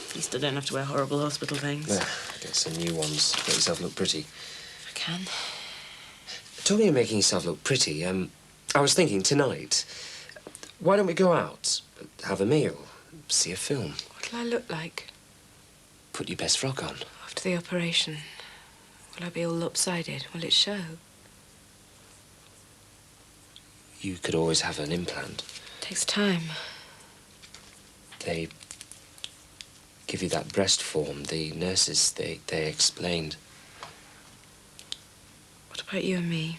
At least I don't have to wear horrible hospital things. Get some new ones. Make yourself look pretty. I can. Talking of making yourself look pretty, I was thinking tonight, why don't we go out, have a meal, see a film? What'll I look like? Put your best frock on. After the operation, will I be all lopsided? Will it show? You could always have an implant. Takes time. They give you that breast form. The nurses, they explained. What about you and me?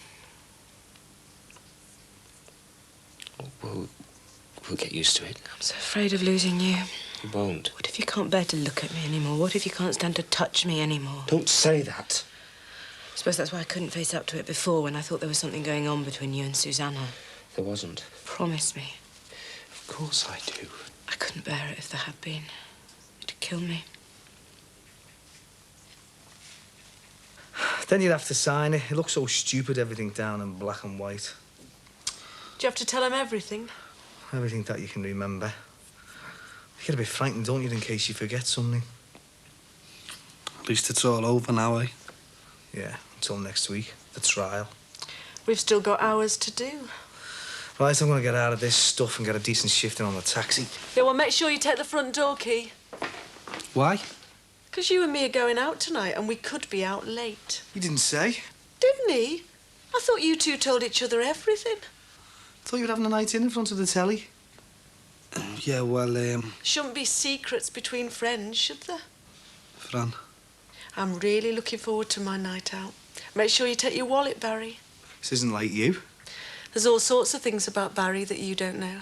We'll get used to it. I'm so afraid of losing you. You won't. What if you can't bear to look at me anymore? What if you can't stand to touch me anymore? Don't say that. I suppose that's why I couldn't face up to it before, when I thought there was something going on between you and Susanna. There wasn't. Promise me. Of course I do. I couldn't bear it if there had been. It'd kill me. Then you'd have to sign it. It looks so stupid, everything down in black and white. Do you have to tell him everything? Everything that you can remember. You get a bit frightened, don't you, in case you forget something? At least it's all over now, eh? Yeah, until next week, the trial. We've still got hours to do. Right, I'm gonna get out of this stuff and get a decent shift in on the taxi. Yeah, well, make sure you take the front door key. Why? Because you and me are going out tonight and we could be out late. You didn't say. Didn't he? I thought you two told each other everything. Thought you were having a night in front of the telly. Yeah, well, Shouldn't be secrets between friends, should there? Fran. I'm really looking forward to my night out. Make sure you take your wallet, Barry. This isn't like you. There's all sorts of things about Barry that you don't know.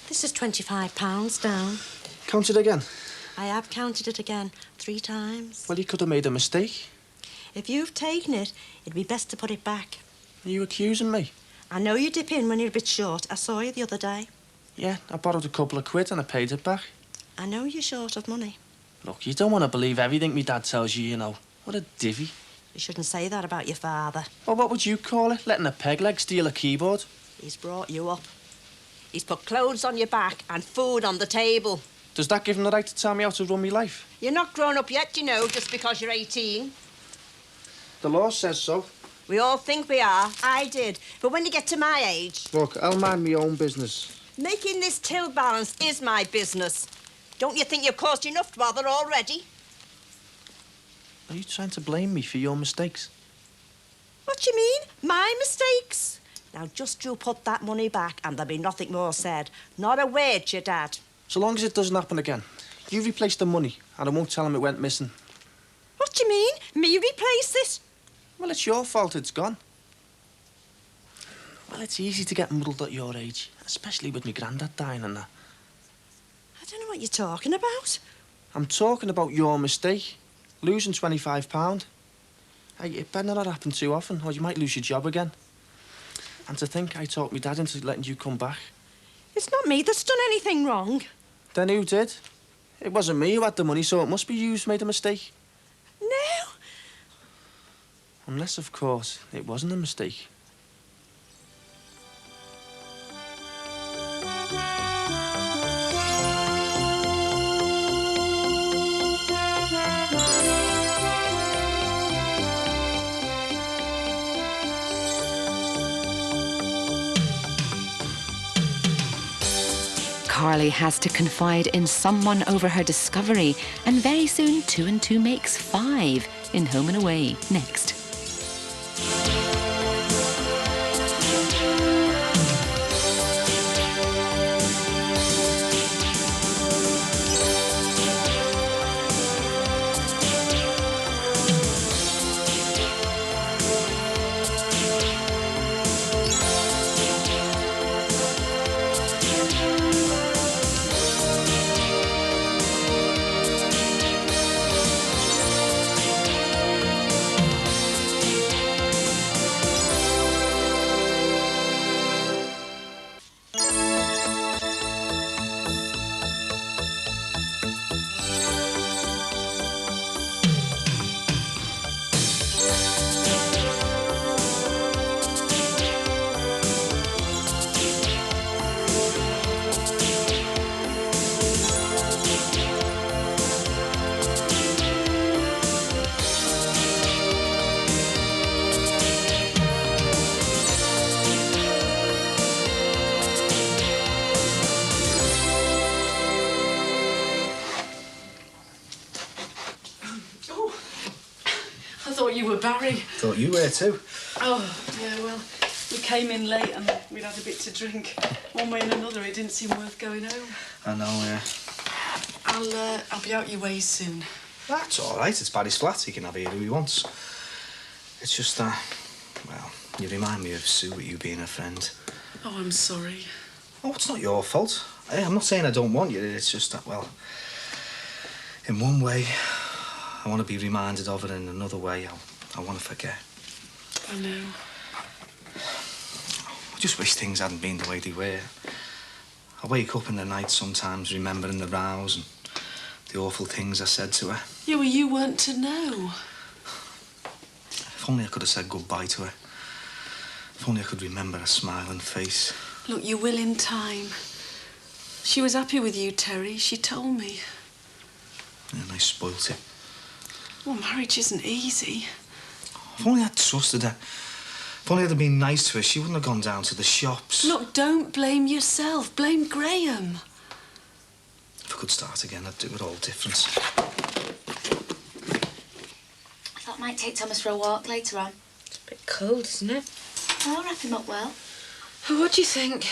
This is £25 down. Count it again. I have counted it again 3 times. Well, you could have made a mistake. If you've taken it, it'd be best to put it back. Are you accusing me? I know you dip in when you're a bit short. I saw you the other day. Yeah, I borrowed a couple of quid and I paid it back. I know you're short of money. Look, you don't want to believe everything my dad tells you, you know. What a divvy. You shouldn't say that about your father. Well, what would you call it? Letting a peg leg steal a keyboard? He's brought you up. He's put clothes on your back and food on the table. Does that give him the right to tell me how to run my life? You're not grown up yet, you know, just because you're 18. The law says so. We all think we are. I did. But when you get to my age... Look, I'll mind my own business. Making this till balance is my business. Don't you think you've caused enough bother already? Are you trying to blame me for your mistakes? What do you mean? My mistakes? Now, just you put that money back and there'll be nothing more said. Not a word to your dad. So long as it doesn't happen again. You replace the money and I won't tell him it went missing. What do you mean? Me replace it? Well, it's your fault it's gone. Well, it's easy to get muddled at your age, especially with my granddad dying and that. I don't know what you're talking about. I'm talking about your mistake. Losing £25. Hey, it better not happen too often, or you might lose your job again. And to think I talked my dad into letting you come back. It's not me that's done anything wrong. Then who did? It wasn't me who had the money, so it must be you who's made a mistake. No. Unless, of course, it wasn't a mistake. Carly has to confide in someone over her discovery, and very soon 2 and 2 makes 5 in Home and Away. Next. You were Barry. Thought you were too. Oh, yeah, well, we came in late and we'd had a bit to drink. One way and another, it didn't seem worth going home. I know, yeah. I'll be out your way soon. That's all right. It's Barry's flat. He can have it who he wants. It's just that, well, you remind me of Sue with you being a friend. Oh, I'm sorry. Oh, it's not your fault. Hey, I'm not saying I don't want you. It's just that, well, in one way, I want to be reminded of it. In another way, I want to forget. I know. I just wish things hadn't been the way they were. I wake up in the night sometimes remembering the rows and the awful things I said to her. Yeah, well, you weren't to know. If only I could have said goodbye to her. If only I could remember her smiling face. Look, you will in time. She was happy with you, Terry. She told me. And I spoilt it. Well, marriage isn't easy. If only I'd trusted her. If only I'd have been nice to her, she wouldn't have gone down to the shops. Look, don't blame yourself. Blame Graham. If I could start again, I'd do it all different. Might take Thomas for a walk later on. It's a bit cold, isn't it? I'll wrap him up well. Oh, what do you think?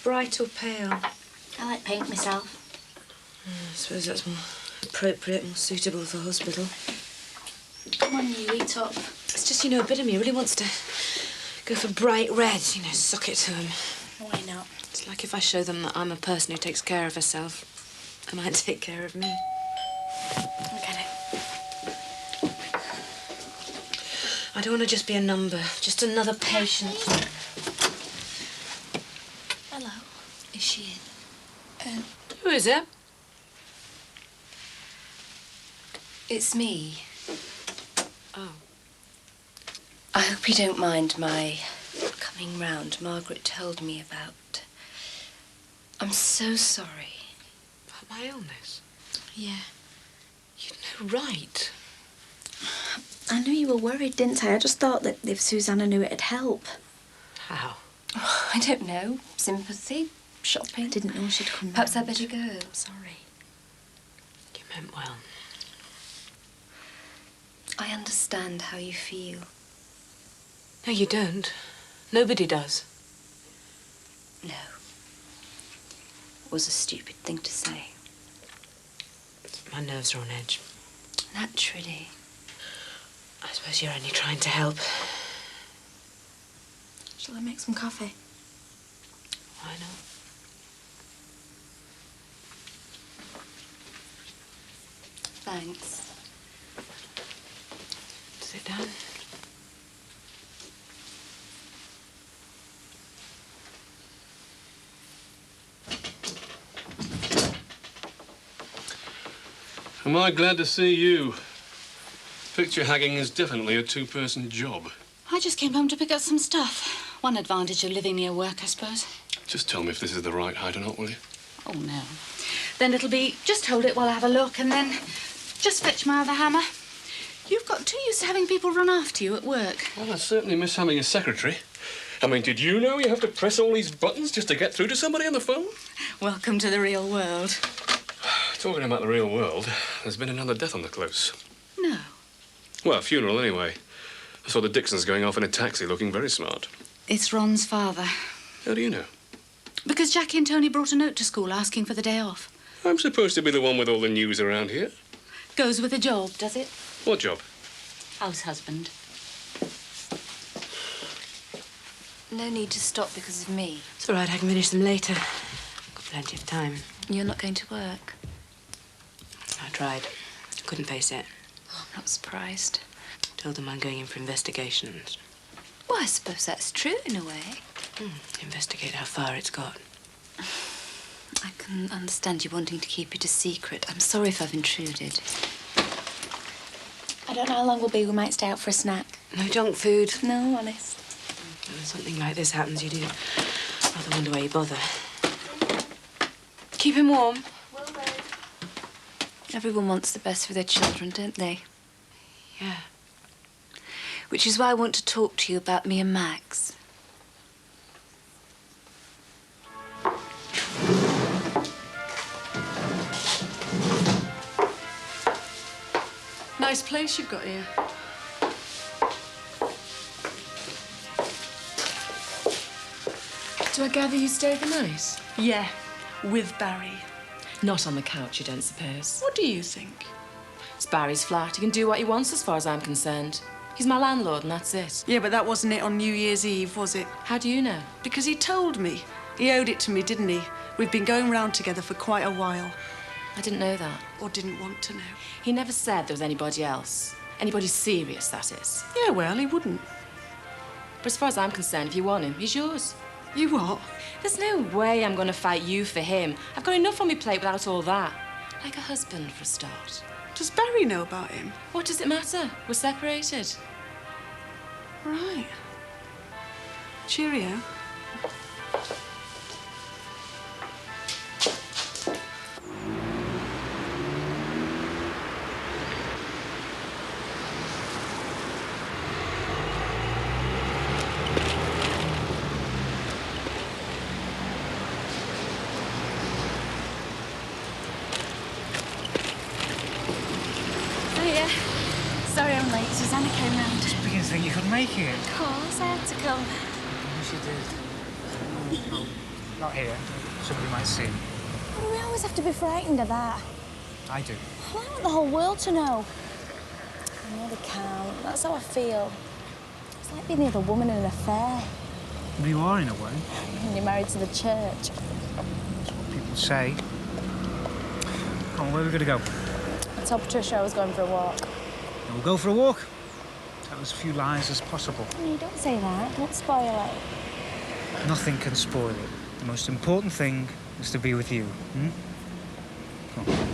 Bright or pale? I like pink myself. I suppose that's more appropriate, more suitable for hospital. Come on, you eat up. It's just, you know, a bit of me really wants to go for bright red, you know, suck it to them. Why not? It's like if I show them that I'm a person who takes care of herself, they might take care of me. I get it. I don't want to just be a number, just another patient. Hello. Is she in? Who is it? It's me. Oh. I hope you don't mind my coming round. Margaret told me about. I'm so sorry. About my illness? Yeah. You know right. I knew you were worried, didn't I? I just thought that if Susanna knew it'd help. How? Oh, I don't know. Sympathy, shopping. I didn't know she'd come Perhaps round. I'd better go. Sorry. You meant well. I understand how you feel. No, you don't. Nobody does. No. It was a stupid thing to say. My nerves are on edge. Naturally. I suppose you're only trying to help. Shall I make some coffee? Why not? Thanks. Sit down. Am I glad to see you? Picture hacking is definitely a two-person job. I just came home to pick up some stuff. One advantage of living near work, I suppose. Just tell me if this is the right height or not, will you? Oh, no. Then it'll be just hold it while I have a look and then just fetch my other hammer. You've got too used to having people run after you at work. Well, I certainly miss having a secretary. I mean, did you know you have to press all these buttons just to get through to somebody on the phone? Welcome to the real world. Talking about the real world, there's been another death on the close. No. Well, a funeral anyway. I saw the Dixons going off in a taxi looking very smart. It's Ron's father. How do you know? Because Jackie and Tony brought a note to school asking for the day off. I'm supposed to be the one with all the news around here. Goes with the job, does it? What job? House husband. No need to stop because of me. It's all right, I can finish them later. Got plenty of time. You're not going to work? I tried. Couldn't face it. Oh, I'm not surprised. Told them I'm going in for investigations. Well, I suppose that's true in a way. Investigate how far it's got. I can understand you wanting to keep it a secret. I'm sorry if I've intruded. I don't know how long we'll be. We might stay out for a snack. No junk food. No, honest. When something like this happens, you do rather wonder why you bother. Keep him warm. Everyone wants the best for their children, don't they? Yeah. Which is why I want to talk to you about me and Max. Nice place you've got here. Do I gather you stay the night? Yeah, with Barry. Not on the couch, you don't suppose? What do you think? It's Barry's flat. He can do what he wants as far as I'm concerned. He's my landlord and that's it. Yeah, but that wasn't it on New Year's Eve, was it? How do you know? Because he told me. He owed it to me, didn't he? We've been going round together for quite a while. I didn't know that. Or didn't want to know. He never said there was anybody else. Anybody serious, that is. Yeah, well, he wouldn't. But as far as I'm concerned, if you want him, he's yours. You what? There's no way I'm going to fight you for him. I've got enough on my plate without all that. Like a husband, for a start. Does Barry know about him? What does it matter? We're separated. Right. Cheerio. Sorry I'm late. kind of came round. Just beginning to think you couldn't make it. Of course, I had to come. Yes, you did. No, not here. Somebody might see. Well, we always have to be frightened of that. I do. Well, I want the whole world to know. I know they can't. That's how I feel. It's like being the other woman in an affair. Well, you are, in a way. When you're married to the church. That's what people say. Oh, where are we going to go? I told Patricia I was going for a walk. Then we'll go for a walk. Tell as few lies as possible. No, don't say that. Don't spoil it. Nothing can spoil it. The most important thing is to be with you. Hmm? Come on.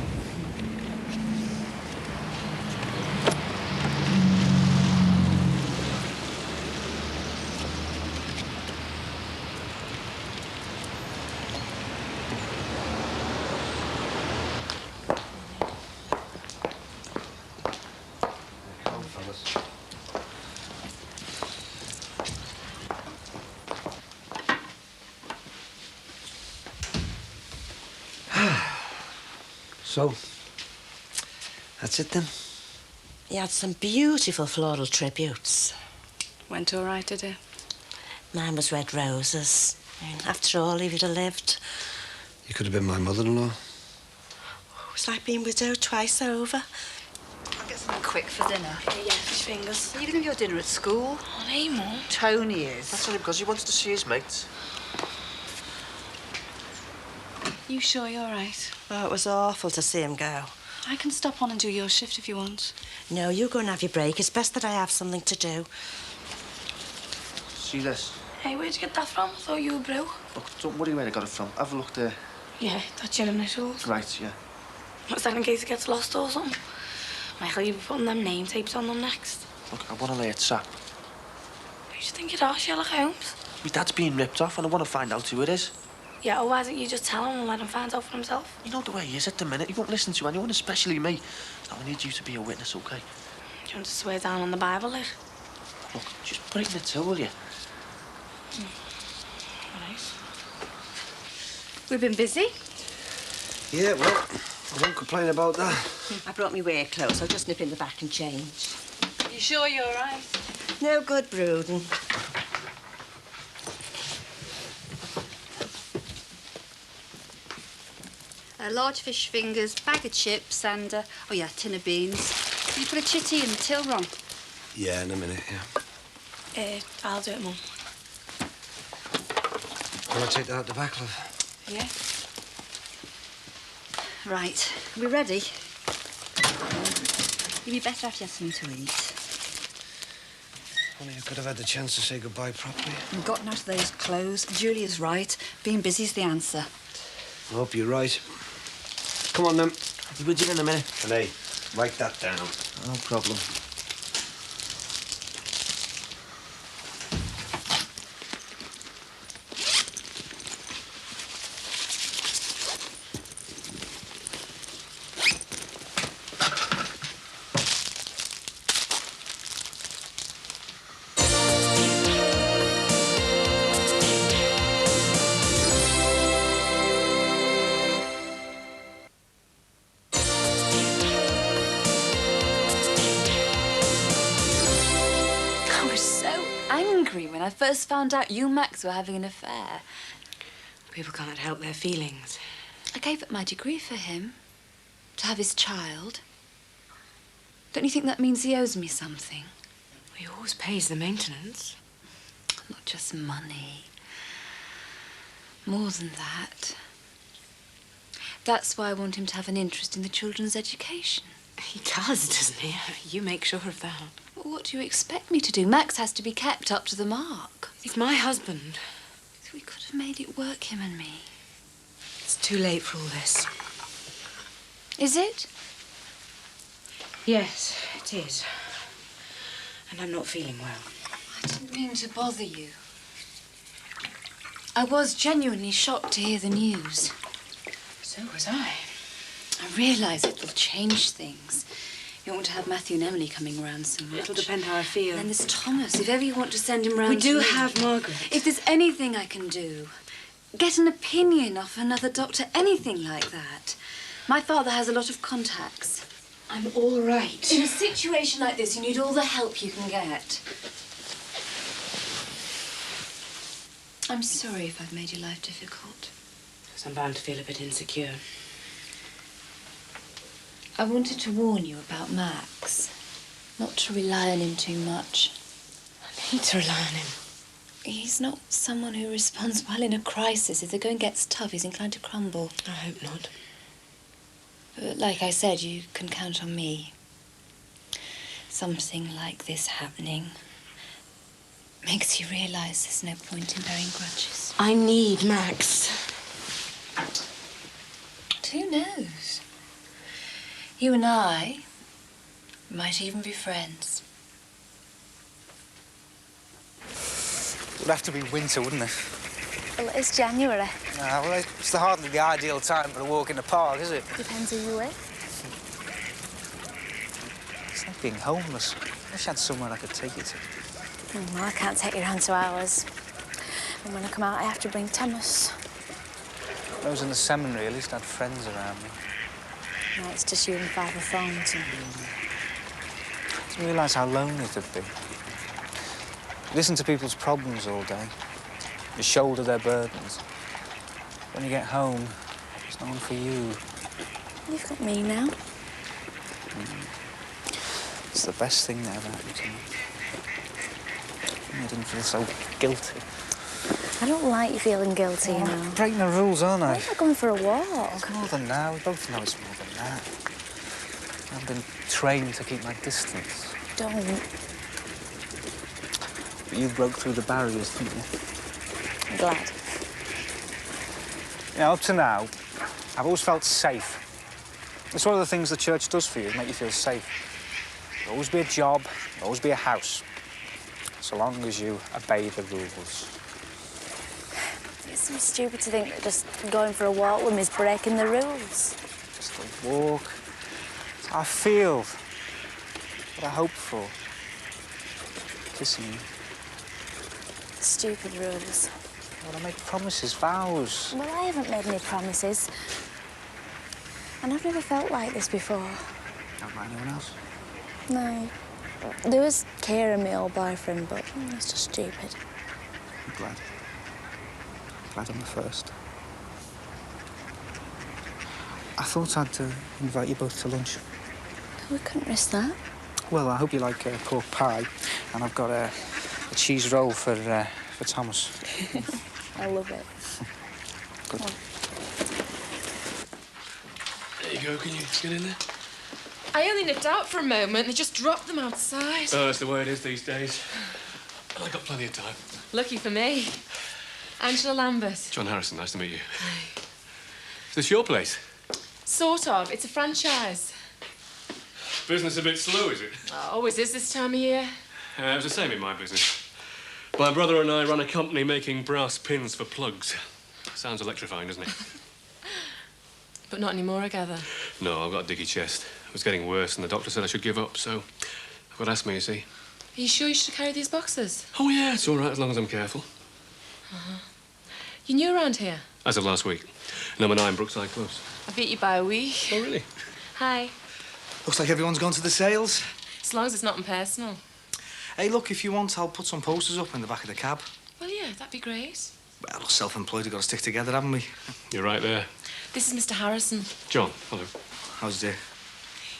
So, that's it then? He had some beautiful floral tributes. Went all right, did it? Mine was red roses. After all, if you'd have lived, You could have been my mother-in-law. it was like being widowed twice over. I'll get something quick for dinner. Yeah, fish fingers. Are you going to have your dinner at school? Oh, hey, Mum. Tony is. That's only because he wants to see his mates. You sure you're right? Oh, it was awful to see him go. I can stop on and do your shift if you want. No, you go and have your break. It's best that I have something to do. See this? Hey, where'd you get that from? I thought you were Brew. Look, don't worry where I got it from. Have a look there. Yeah, that's your initials. Right, yeah. What's that in case it gets lost or something? Michael, you'll be putting them name tapes on them next. Look, I want to lay it sap. Who do you think you are, Sherlock Holmes? My dad's being ripped off and I want to find out who it is. Yeah, or why don't you just tell him and let him find out for himself? You know the way he is at the minute. He won't listen to anyone, especially me. Now, I need you to be a witness, OK? Do you want to swear down on the Bible, like? Look, just bring the two, will you? Right. We've been busy. Yeah, well, I won't complain about that. I brought me work clothes. I'll just nip in the back and change. You sure you're right? No good brooding. Large fish fingers, bag of chips, and, oh yeah, tin of beans. You put a chitty in the till, Ron? Yeah, in a minute, yeah. I'll do it, Mum. Can I take that out the back, love? Yeah. Right, are we ready? You'd be better after you had something to eat. Only I could have had the chance to say goodbye properly. You've gotten out of those clothes. Julia's right. Being busy's the answer. I hope you're right. Come on, then. I'll be with you in a minute. And hey, write that down. No problem. When I first found out you and Max were having an affair. People can't help their feelings. I gave up my degree for him. To have his child. Don't you think that means he owes me something? Well, he always pays the maintenance. Not just money. More than that. That's why I want him to have an interest in the children's education. He does, doesn't he? You make sure of that. Well, what do you expect me to do? Max has to be kept up to the mark. He's my husband. We could have made it work, him and me. It's too late for all this. Is it? Yes, it is. And I'm not feeling well. I didn't mean to bother you. I was genuinely shocked to hear the news. So was I. I realise it will change things. You want to have Matthew and Emily coming round so much. It'll depend how I feel. And then there's Thomas. If ever you want to send him round We do to me. have Margaret. If there's anything I can do, get an opinion off another doctor, anything like that. My father has a lot of contacts. I'm all right. In a situation like this, you need all the help you can get. I'm sorry if I've made your life difficult. I'm bound to feel a bit insecure. I wanted to warn you about Max. Not to rely on him too much. I need to rely on him. He's not someone who responds well in a crisis. If the going gets tough, he's inclined to crumble. I hope not. But like I said, you can count on me. Something like this happening makes you realise there's no point in bearing grudges. I need Max. Who knows? You and I might even be friends. It would have to be winter, wouldn't it? Well, it's January. Nah, well, it's hardly the ideal time for a walk in the park, is it? Depends who you're with. It's like being homeless. I wish I had somewhere I could take you to. Well, I can't take you round to ours. And when I come out, I have to bring Thomas. When I was in the seminary, at least I had friends around me. No, it's just you and Father Thornton. I didn't realise how lonely it could be. You listen to people's problems all day. You shoulder their burdens. When you get home, there's no one for you. You've got me now. It's the best thing that ever happened to me. I didn't feel so guilty. I don't like you feeling guilty, you know. Breaking the rules, aren't I? I'm not going for a walk. It's more than that. We both know it's more than that. I've been trained to keep my distance. Don't. But you broke through the barriers, didn't you? I'm glad. You know, up to now, I've always felt safe. It's one of the things the church does for you, make you feel safe. There'll always be a job, there'll always be a house, so long as you obey the rules. It's so stupid to think that just going for a walk with me is breaking the rules. Just a walk. It's how I feel. What I hope for. Kissing you. Stupid rules. Well, I make promises, vows. Well, I haven't made any promises. And I've never felt like this before. Not by anyone else? No. There was Kieran, my old boyfriend, but that's just stupid. I'm glad. Glad I'm the first. I thought I'd invite you both to lunch. We couldn't risk that. Well, I hope you like pork pie, and I've got a cheese roll for Thomas. I love it. Good. There you go, can you get in there? I only nipped out for a moment. They just dropped them outside. Oh, that's the way it is these days. I got plenty of time. Lucky for me. Angela Lambert. John Harrison, nice to meet you. Is this your place? Sort of. It's a franchise. Business a bit slow, is it? Oh, always is this time of year. It was the same in my business. My brother and I run a company making brass pins for plugs. Sounds electrifying, doesn't it? But not anymore, I gather. No, I've got a dicky chest. It was getting worse, and the doctor said I should give up, so I've got asthma, you see. Are you sure you should carry these boxes? Oh, yeah, it's all right, as long as I'm careful. You new around here? As of last week. Number 9, Brookside Close. I beat you by a week. Oh, really? Hi. Looks like everyone's gone to the sales. As long as it's not impersonal. Hey, look, if you want, I'll put some posters up in the back of the cab. Well, yeah, that'd be great. Well, self-employed, we've got to stick together, haven't we? You're right there. This is Mr. Harrison. John, hello. How's it?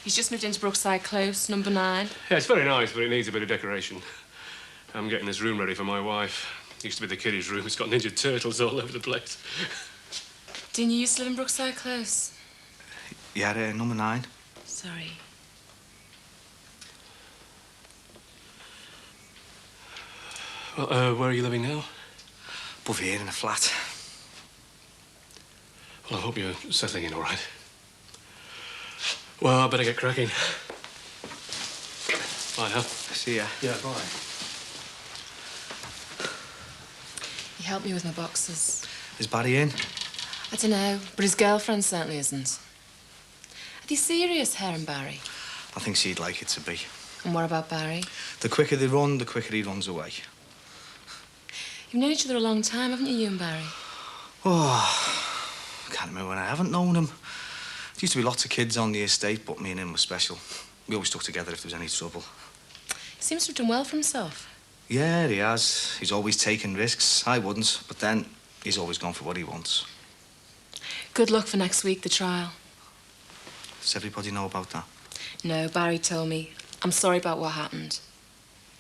He's just moved into Brookside Close, number 9. Yeah, it's very nice, but it needs a bit of decoration. I'm getting this room ready for my wife. Used to be the kiddies' room. It's got Ninja Turtles all over the place. Didn't you used to live in Brookside Close? Yeah, number 9. Sorry. Well, where are you living now? Above here in a flat. Well, I hope you're settling in all right. Well, I better get cracking. Bye now. See ya. Yeah, bye. He helped me with my boxes. Is Barry in? I don't know, but his girlfriend certainly isn't. Are they serious, Hare and Barry? I think she'd like it to be. And what about Barry? The quicker they run, the quicker he runs away. You've known each other a long time, haven't you, you and Barry? Oh, I can't remember when I haven't known him. used to be lots of kids on the estate, but me and him were special. We always stuck together if there was any trouble. He seems to have done well for himself. Yeah, he has. He's always taken risks. I wouldn't, but then he's always gone for what he wants. Good luck for next week, the trial. Does everybody know about that? No, Barry told me. I'm sorry about what happened.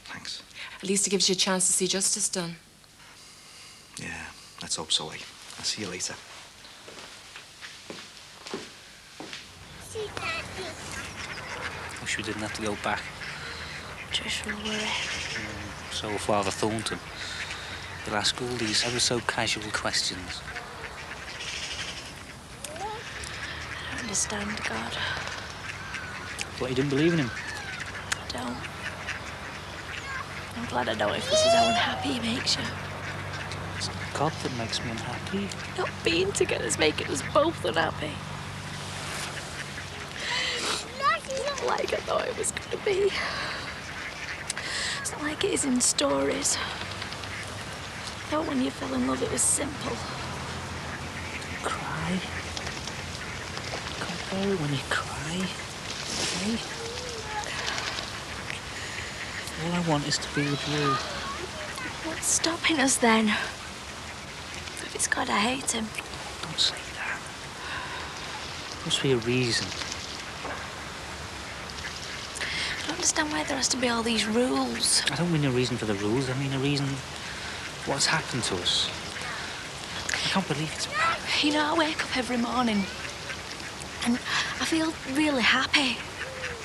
Thanks. At least it gives you a chance to see justice done. Yeah, let's hope so, eh? I'll see you later. Wish we didn't have to go back. Trish will worry. So will Father Thornton. He'll ask all these ever so casual questions. I don't understand God. What, you didn't believe in him? I don't. I'm glad I don't if this is how unhappy he makes you. It's not God that makes me unhappy. Not being together's making us both unhappy. It's not like I thought it was going to be. It's not like it is in stories. I thought when you fell in love it was simple. Cry. Can't bear it when you cry. Okay? All I want is to be with you. What's stopping us then? If it's God, I hate him. Don't say that. There must be a reason. I don't understand why there has to be all these rules. I don't mean a reason for the rules. I mean a reason for what's happened to us. I can't believe it's... You know, I wake up every morning and I feel really happy.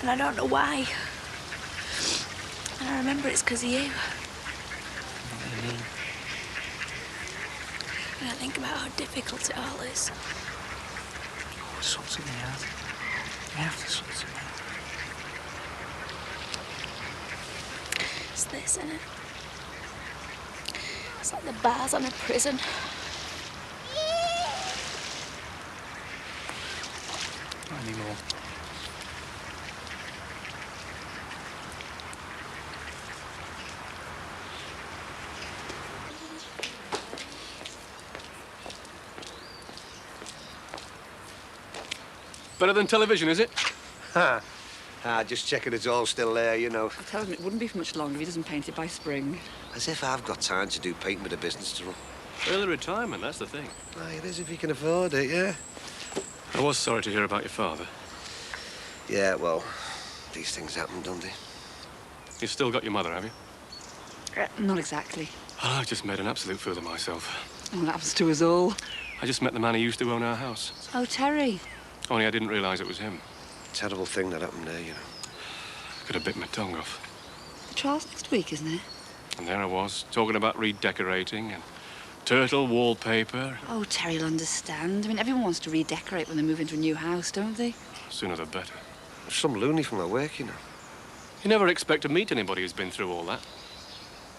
And I don't know why. And I remember it's because of you. What do you mean? And I think about how difficult it all is. We'll sort something out. We have to sort something out. It's this, isn't it? It's like the bars on a prison. Not anymore. Better than television, is it? Ha! Just checking it's all still there, you know. I tell him it wouldn't be for much longer if he doesn't paint it by spring. As if I've got time to do painting with a business to run. Early retirement, that's the thing. Aye, it is if you can afford it, yeah. I was sorry to hear about your father. Yeah, well, these things happen, don't they? You've still got your mother, have you? Not exactly. Oh, I've just made an absolute fool of myself. Well, that happens to us all. I just met the man who used to own our house. Oh, Terry. Only I didn't realise it was him. Terrible thing that happened there, you know. Could have bit my tongue off. The trial's next week, isn't it? And there I was, talking about redecorating and turtle wallpaper. Oh, Terry'll understand. I mean, everyone wants to redecorate when they move into a new house, don't they? Sooner the better. There's some loony from my work, you know. You never expect to meet anybody who's been through all that.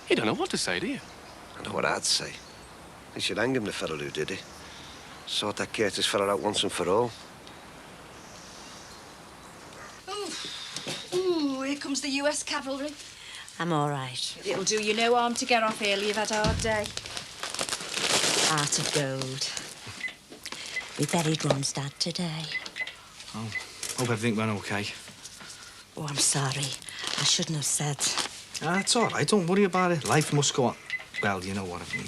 You don't know what to say, do you? I know what I'd say. They should hang him, the fellow who did it. Sort that Curtis fella out once and for all. Ooh, here comes the US cavalry. I'm all right. It'll do you no harm to get off early. You've had a hard day. Heart of gold. We buried Ron's dad today. Oh, hope everything went okay. Oh, I'm sorry. I shouldn't have said. It's all right. Don't worry about it. Life must go on. Well, you know what I mean.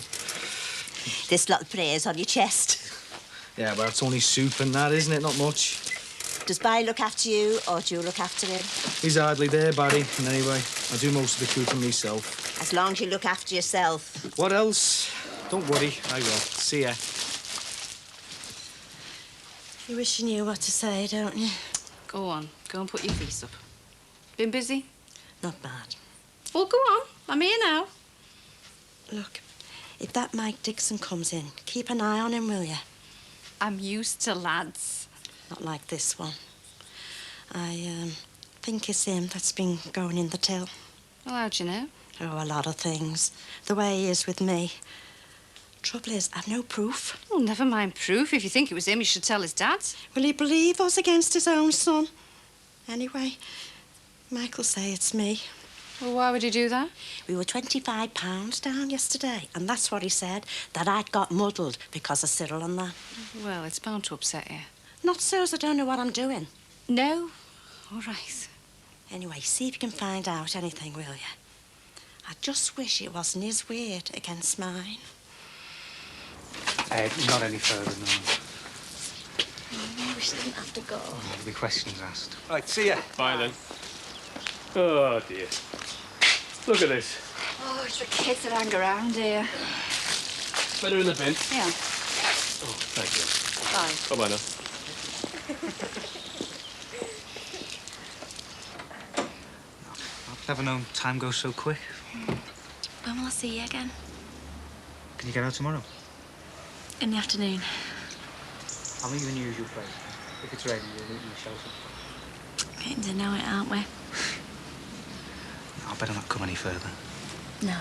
This lot of prayers on your chest. Yeah, but it's only soup and that, isn't it? Not much. Does Barry look after you, or do you look after him? He's hardly there, Barry. And anyway, I do most of the cooking myself. As long as you look after yourself. What else? Don't worry, I will. See ya. You wish you knew what to say, don't you? Go on. Go and put your feet up. Been busy? Not bad. Well, go on. I'm here now. Look, if that Mike Dixon comes in, keep an eye on him, will you? I'm used to lads. Not like this one. I think it's him that's been going in the till. Well, how'd you know? Oh, a lot of things. The way he is with me. Trouble is, I've no proof. Well, never mind proof. If you think it was him, you should tell his dad. Will he believe us against his own son? Anyway, Michael'll say it's me. Well, why would he do that? We were £25 down yesterday, and that's what he said, that I'd got muddled because of Cyril and that. Well, it's bound to upset you. Not so as I don't know what I'm doing. No? All right. Anyway, see if you can find out anything, will you? I just wish it wasn't his word against mine. Not any further, no. I wish I didn't have to go. There'll be questions asked. Right, see ya. Bye then. Oh dear. Look at this. Oh, it's the kids that hang around here. Better in the bin. Yeah. Oh, thank you. Bye. Bye-bye now. I've never known time go so quick. When will I see you again? Can you get out tomorrow? In the afternoon. I'll meet you in your usual place. If it's ready, we'll meet in the shelter. Getting to know it, aren't we? I'll better not come any further. No.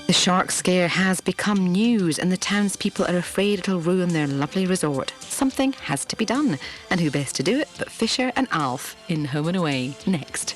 The shark scare has become news and the townspeople are afraid it'll ruin their lovely resort. Something has to be done. And who best to do it but Fisher and Alf in Home and Away next.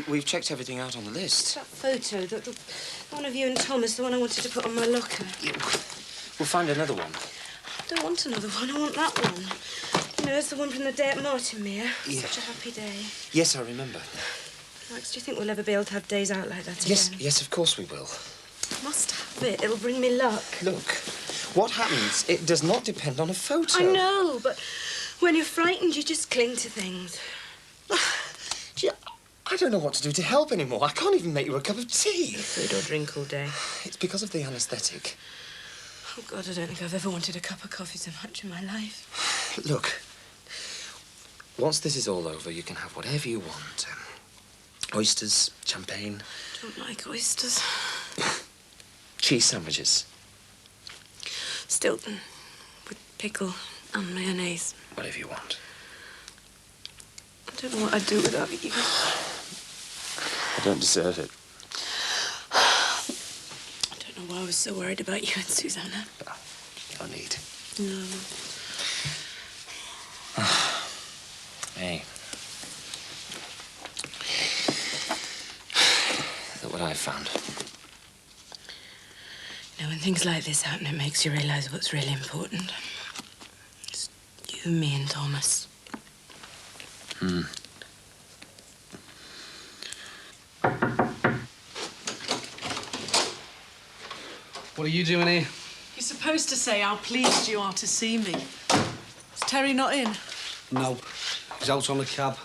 We've checked everything out on the list. That photo, the one of you and Thomas, the one I wanted to put on my locker. We'll find another one. I don't want another one, I want that one. You know, it's the one from the day at Mortimer. Yeah. Such a happy day. Yes, I remember. Max, do you think we'll ever be able to have days out like that again? Yes, of course we will. Must have it. It'll bring me luck. Look, what happens, it does not depend on a photo. I know, but when you're frightened, you just cling to things. Gee, I don't know what to do to help anymore. I can't even make you a cup of tea. Food or drink all day. It's because of the anaesthetic. Oh, God, I don't think I've ever wanted a cup of coffee so much in my life. Look, once this is all over, you can have whatever you want. Oysters, champagne. Don't like oysters. Cheese sandwiches. Stilton with pickle and mayonnaise. Whatever you want. I don't know what I'd do without you. I don't deserve it. I don't know why I was so worried about you and Susanna. No need. No. Hey. Look what I found. You know, when things like this happen, it makes you realise what's really important. It's you, me and Thomas. What are you doing here? You're supposed to say how pleased you are to see me. Is Terry not in? No. He's out on a cab.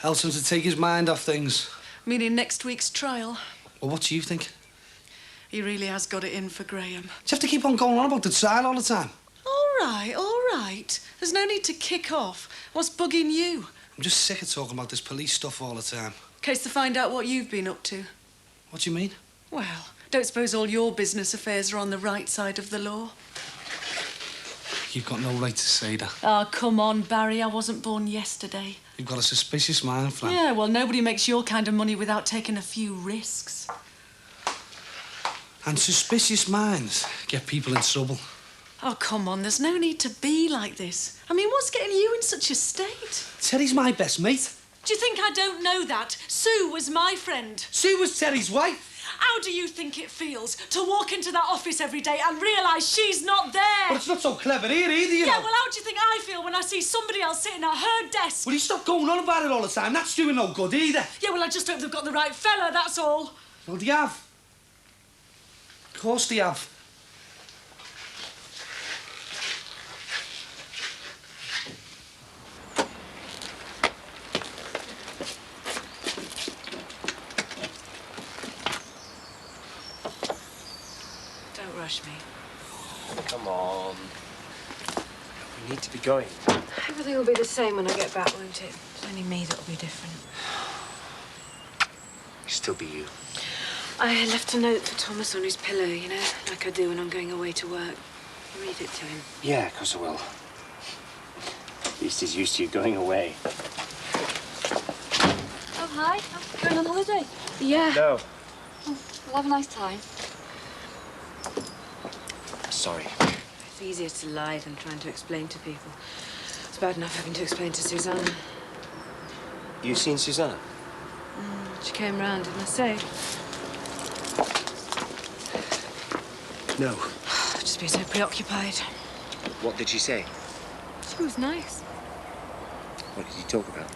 Helps him to take his mind off things. Meaning next week's trial. Well, what do you think? He really has got it in for Graham. Do you have to keep on going on about the trial all the time? All right. There's no need to kick off. What's bugging you? I'm just sick of talking about this police stuff all the time. In case to find out what you've been up to. What do you mean? Well, don't suppose all your business affairs are on the right side of the law? You've got no right to say that. Oh, come on, Barry. I wasn't born yesterday. You've got a suspicious mind, Fran. Yeah, well, nobody makes your kind of money without taking a few risks. And suspicious minds get people in trouble. Oh, come on. There's no need to be like this. I mean, what's getting you in such a state? Terry's my best mate. Do you think I don't know that? Sue was my friend. Sue was Terry's wife. How do you think it feels to walk into that office every day and realise she's not there? But it's not so clever here either, you know. Yeah, well, how do you think I feel when I see somebody else sitting at her desk? Will you stop going on about it all the time? That's doing no good either. Yeah, well, I just hope they've got the right fella, that's all. Well, they have. Of course they have. Don't rush me. Come on. We need to be going. Everything will be the same when I get back, won't it? It's only me that'll be different. Still be you. I left a note for Thomas on his pillow, you know, like I do when I'm going away to work. Read it to him. Yeah, of course I will. At least he's used to you going away. Oh, hi. Going on holiday? Yeah. No. Oh, we'll have a nice time. Sorry. It's easier to lie than trying to explain to people. It's bad enough having to explain to Susanna. You seen Susanna? She came round, didn't I say? No. I've just been so preoccupied. What did she say? She was nice. What did you talk about?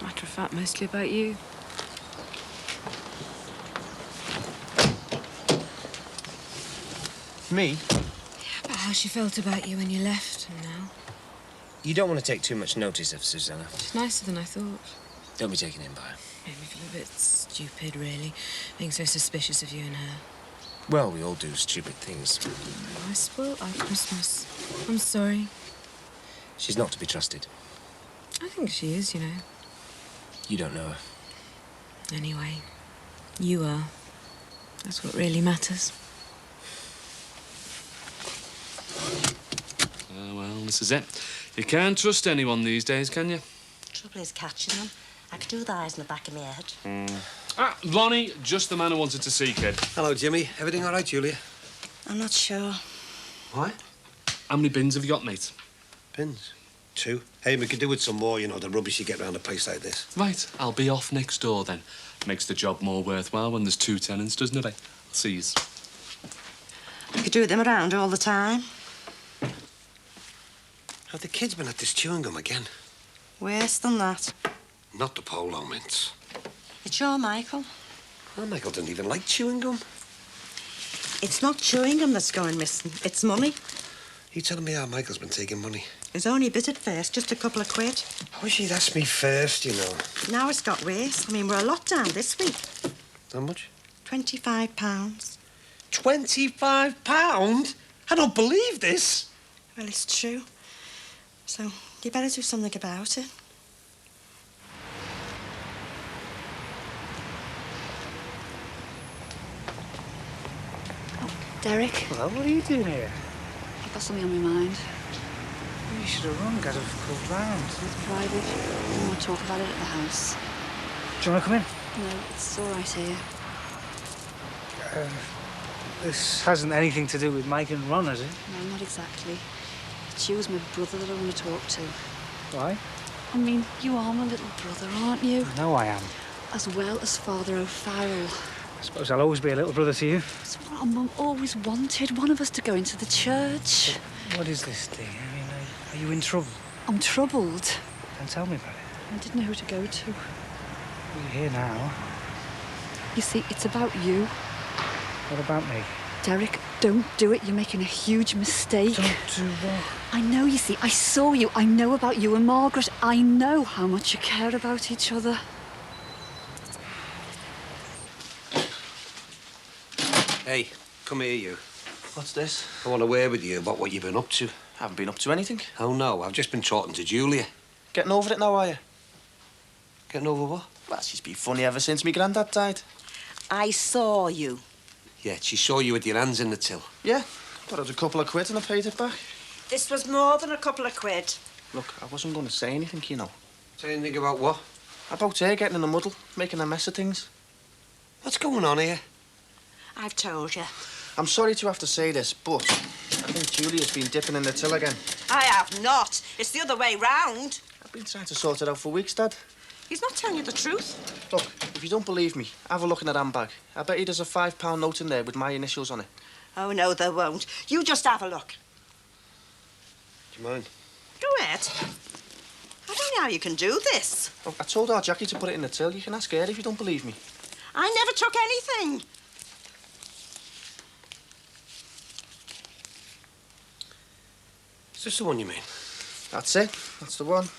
Matter of fact, mostly about you. Me? About how she felt about you when you left, and now. You don't want to take too much notice of Susanna. She's nicer than I thought. Don't be taken in by her. Made me feel a bit stupid, really, being so suspicious of you and her. Well, we all do stupid things. I spoiled our Christmas. I'm sorry. She's not to be trusted. I think she is, you know. You don't know her. Anyway, you are. That's what really matters. Well, this is it. You can't trust anyone these days, can you? Trouble is catching them. I could do with eyes in the back of my head. Ah, Lonnie, just the man I wanted to see, kid. Hello, Jimmy. Everything all right, Julia? I'm not sure. Why? How many bins have you got, mate? Bins? 2. Hey, we could do with some more, you know, the rubbish you get around a place like this. Right, I'll be off next door then. Makes the job more worthwhile when there's 2 tenants, doesn't it? I'll see yous. You could do with them around all the time. Have the kids been at this chewing gum again? Worse than that. Not the polo mints. It's your Michael. Well, Michael didn't even like chewing gum. It's not chewing gum that's going missing. It's money. You telling me how Michael's been taking money? It was only a bit at first, just a couple of quid. I wish he'd asked me first, you know. Now it's got worse. I mean, we're a lot down this week. How much? £25. £25? I don't believe this. Well, it's true. So, you better do something about it. Derek, Well, what are you doing here? I've got something on my mind. You should have rung. I'd have called round. It's private. I don't want to talk about it at the house. Do you want to come in? No, it's all right here. This hasn't anything to do with Mike and Ron, has it? No, not exactly. It's you as my brother that I want to talk to. Why? I mean, you are my little brother, aren't you? I know I am. As well as Father O'Farrell. I suppose I'll always be a little brother to you. It's what our mum always wanted, one of us to go into the church. What is this thing? I mean, are you in trouble? I'm troubled. Then tell me about it. I didn't know who to go to. You're here now. You see, it's about you. What about me? Derek, don't do it. You're making a huge mistake. Don't do what? I know, you see. I saw you. I know about you and Margaret. I know how much you care about each other. Hey, come here, you. What's this? I want to word with you about what you've been up to. I haven't been up to anything. Oh, no, I've just been talking to Julia. Getting over it now, are you? Getting over what? Well, she's been funny ever since me granddad died. I saw you. Yeah, she saw you with your hands in the till. Yeah, borrowed a couple of quid and I paid it back. This was more than a couple of quid. Look, I wasn't going to say anything, you know. Say anything about what? About her getting in a muddle, making a mess of things. What's going on here? I've told you. I'm sorry to have to say this, but I think Julia's been dipping in the till again. I have not. It's the other way round. I've been trying to sort it out for weeks, Dad. He's not telling you the truth. Look, if you don't believe me, have a look in that handbag. I bet you there's a £5 note in there with my initials on it. Oh, no, there won't. You just have a look. Do you mind? Go ahead. I don't know how you can do this. Look, I told our Jackie to put it in the till. You can ask her if you don't believe me. I never took anything. Is this the one you mean? That's it. That's the one.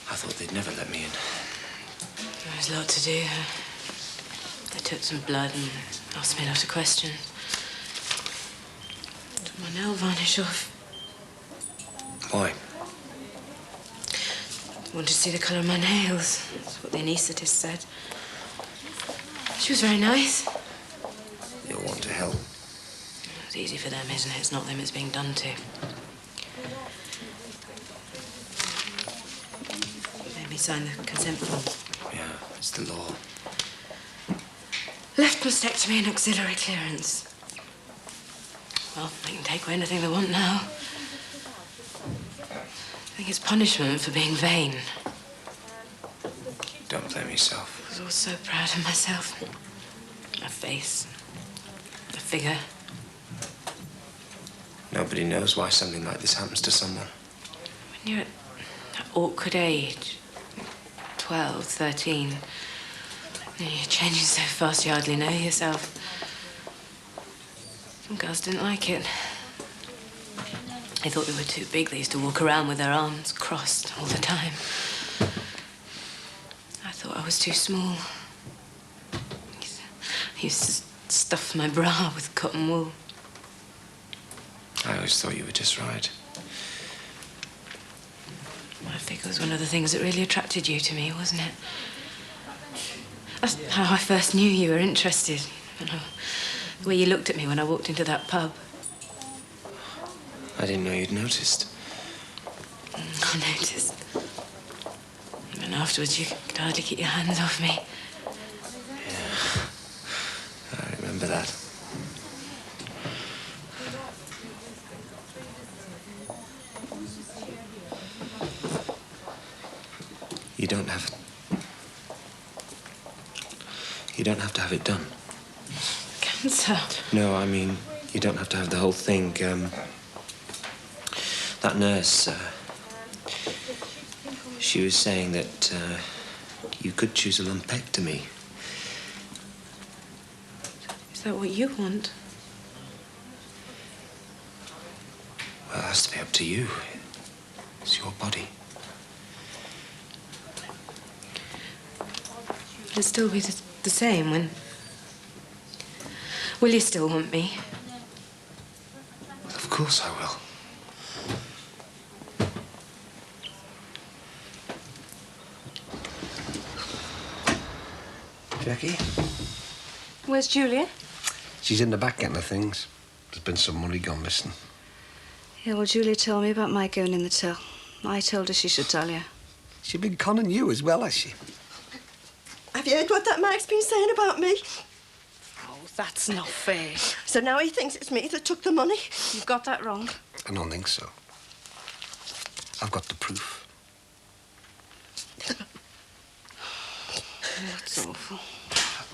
I thought they'd never let me in. There was a lot to do. They took some blood and asked me a lot of questions. Took my nail varnish off. Why? Wanted to see the colour of my nails. That's what the anaesthetist said. She was very nice. You'll want to help. It's easy for them, isn't it? It's not them it's being done to. Made me sign the consent form. Yeah, it's the law. Left mastectomy and auxiliary clearance. Well, they can take away anything they want now. I think it's punishment for being vain. Don't blame yourself. I was always so proud of myself. My face. My figure. Nobody knows why something like this happens to someone. When you're at that awkward age, 12, 13, you're changing so fast you hardly know yourself. Some girls didn't like it. They thought they were too big. They used to walk around with their arms crossed all the time. I thought I was too small. I used to stuff my bra with cotton wool. I always thought you were just right. My figure was one of the things that really attracted you to me, wasn't it? That's how I first knew you were interested. You know, the way you looked at me when I walked into that pub. I didn't know you'd noticed. I noticed. And afterwards, you could hardly keep your hands off me. Yeah. I remember that. You don't have to have it done. Cancer? No, I mean, you don't have to have the whole thing. That nurse, she was saying that you could choose a lumpectomy. Is that what you want? Well, it has to be up to you. It's your body. Will it still be the same when... Will you still want me? Of course I will. Jackie? Where's Julia? She's in the back getting her things. There's been some money gone missing. Yeah, well, Julia told me about my going in the till. I told her she should tell you. She's been conning you as well, has she? Have you heard what that Mike's been saying about me? Oh, that's not fair. So now he thinks it's me that took the money? You've got that wrong. I don't think so. I've got the proof. That's awful.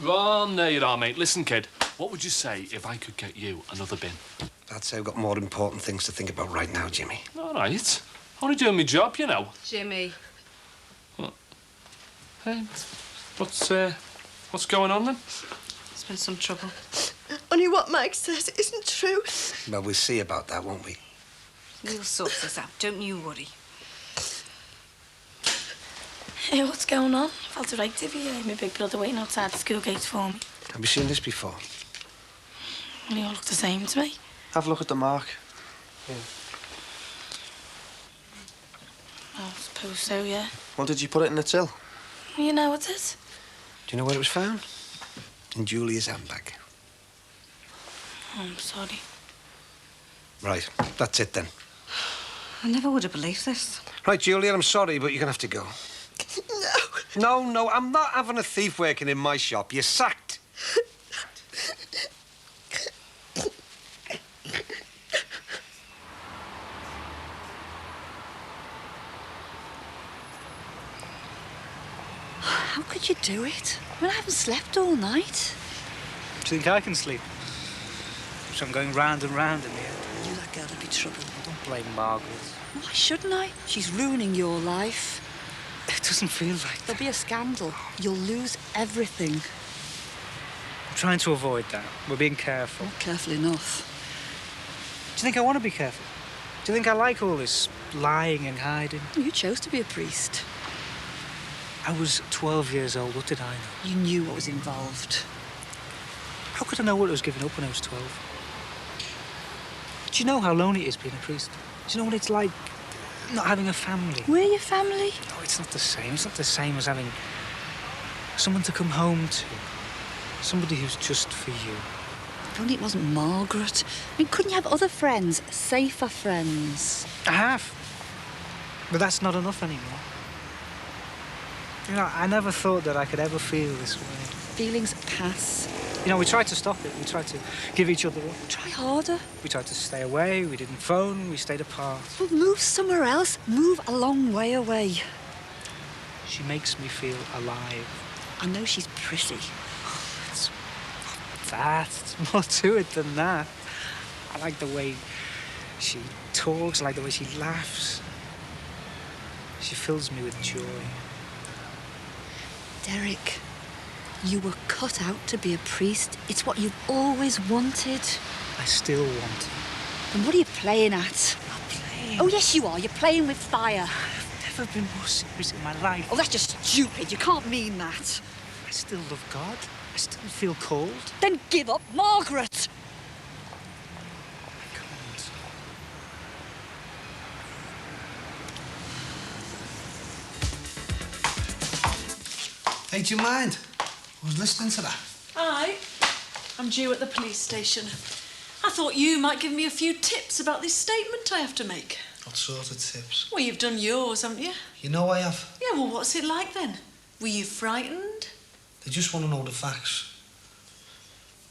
Ron, there you are, mate. Listen, kid, what would you say if I could get you another bin? I'd say I've got more important things to think about right now, Jimmy. All right. Only doing my job, you know. Jimmy. What? What's going on then? There's been some trouble. Only what Mike says isn't true. Well, we'll see about that, won't we? We'll sort this out. Don't you worry. Hey, what's going on? I felt right to be my big brother waiting outside the school gates for me. Have you seen this before? Well, they all look the same to me. Have a look at the mark. I suppose so, yeah. Well, did you put it in the till? You know what it is? Do you know where it was found? In Julia's handbag. Oh, I'm sorry. Right, that's it then. I never would have believed this. Right, Julia, I'm sorry, but you're gonna have to go. No, I'm not having a thief working in my shop. You're sacked. How could you do it? I mean, I haven't slept all night. Do you think I can sleep? So I'm going round and round in the end. You let go, there'll be trouble. Don't blame Margaret. Why shouldn't I? She's ruining your life. It doesn't feel like There'll be a scandal. You'll lose everything. I'm trying to avoid that. We're being careful. Not careful enough. Do you think I want to be careful? Do you think I like all this lying and hiding? You chose to be a priest. I was 12 years old. What did I know? You knew what was involved. How could I know what I was giving up when I was 12? Do you know how lonely it is being a priest? Do you know what it's like not having a family? We're your family? No, it's not the same. It's not the same as having someone to come home to. Somebody who's just for you. If only it wasn't Margaret. I mean, couldn't you have other friends? Safer friends? I have. But that's not enough anymore. You know, I never thought that I could ever feel this way. Feelings pass. You know, we tried to stop it. We tried to give each other up. Try harder. We tried to stay away. We didn't phone. We stayed apart. Well, move somewhere else. Move a long way away. She makes me feel alive. I know she's pretty. It's that. It's more to it than that. I like the way she talks. I like the way she laughs. She fills me with joy. Derek, you were cut out to be a priest. It's what you've always wanted. I still want it. And what are you playing at? I'm not playing. Oh, yes, you are. You're playing with fire. I've never been more serious in my life. Oh, that's just stupid. You can't mean that. I still love God. I still feel cold. Then give up Margaret. I can't. Hey, do you mind? I was listening to that. Aye. I'm due at the police station. I thought you might give me a few tips about this statement I have to make. What sort of tips? Well, you've done yours, haven't you? You know I have. Yeah, well, what's it like then? Were you frightened? They just want to know the facts.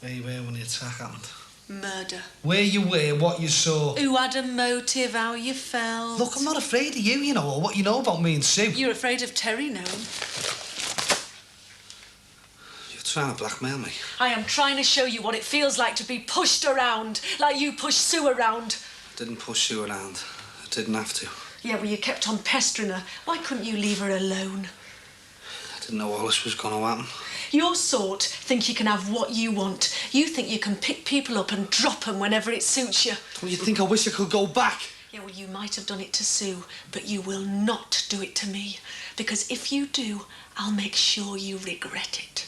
Where you were when the attack happened. Murder. Where you were, what you saw. Who had a motive, how you felt. Look, I'm not afraid of you, you know, or what you know about me and Sue. You're afraid of Terry knowing. You're trying to blackmail me. I am trying to show you what it feels like to be pushed around, like you pushed Sue around. I didn't push you around. I didn't have to. Yeah, well, you kept on pestering her. Why couldn't you leave her alone? I didn't know all this was going to happen. Your sort think you can have what you want. You think you can pick people up and drop them whenever it suits you. Well, you think I wish I could go back? Yeah, well, you might have done it to Sue, but you will not do it to me. Because if you do, I'll make sure you regret it.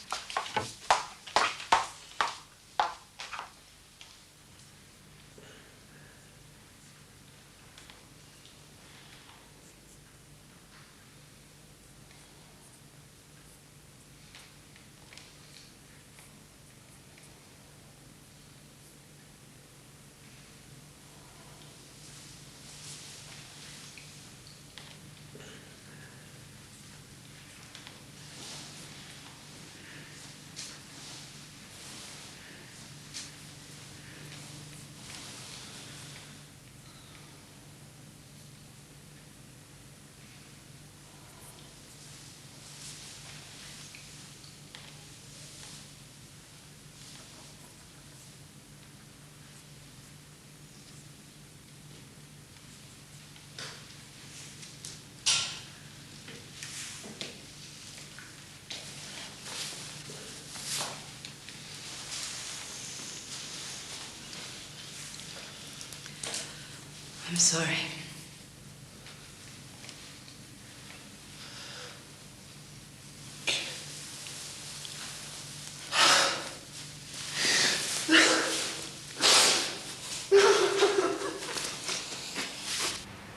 I'm sorry.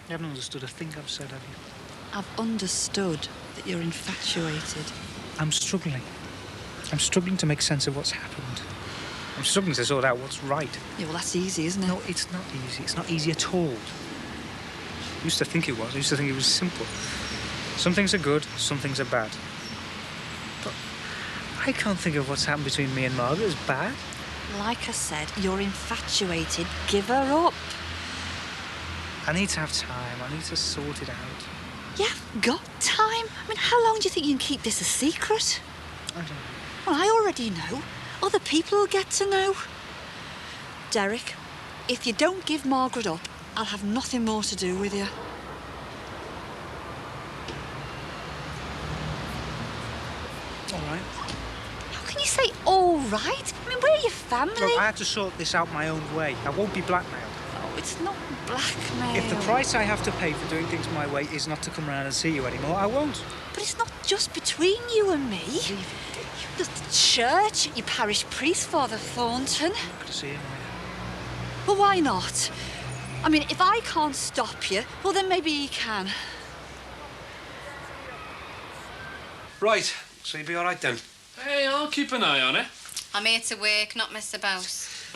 You haven't understood a thing I've said, have you? I've understood that you're infatuated. I'm struggling. I'm struggling to make sense of what's happened. I'm struggling to sort out what's right. Yeah, well, that's easy, isn't it? No, it's not easy. It's not easy at all. I used to think it was. I used to think it was simple. Some things are good, some things are bad. But I can't think of what's happened between me and Margaret as bad. Like I said, you're infatuated. Give her up. I need to have time. I need to sort it out. You've got time? I mean, how long do you think you can keep this a secret? I don't know. Well, I already know. Other people will get to know. Derek, if you don't give Margaret up, I'll have nothing more to do with you. All right. How can you say all right? I mean, we're your family. Look, I had to sort this out my own way. I won't be blackmailed. Oh, it's not blackmail. If the price I have to pay for doing things my way is not to come around and see you anymore, I won't. But it's not just between you and me. There's the church, your parish priest, Father Thornton. I'm not going to see him either. Well, why not? I mean, if I can't stop you, well, then maybe he can. Right, so you'll be all right then? Hey, I'll keep an eye on it. I'm here to work, not mess about.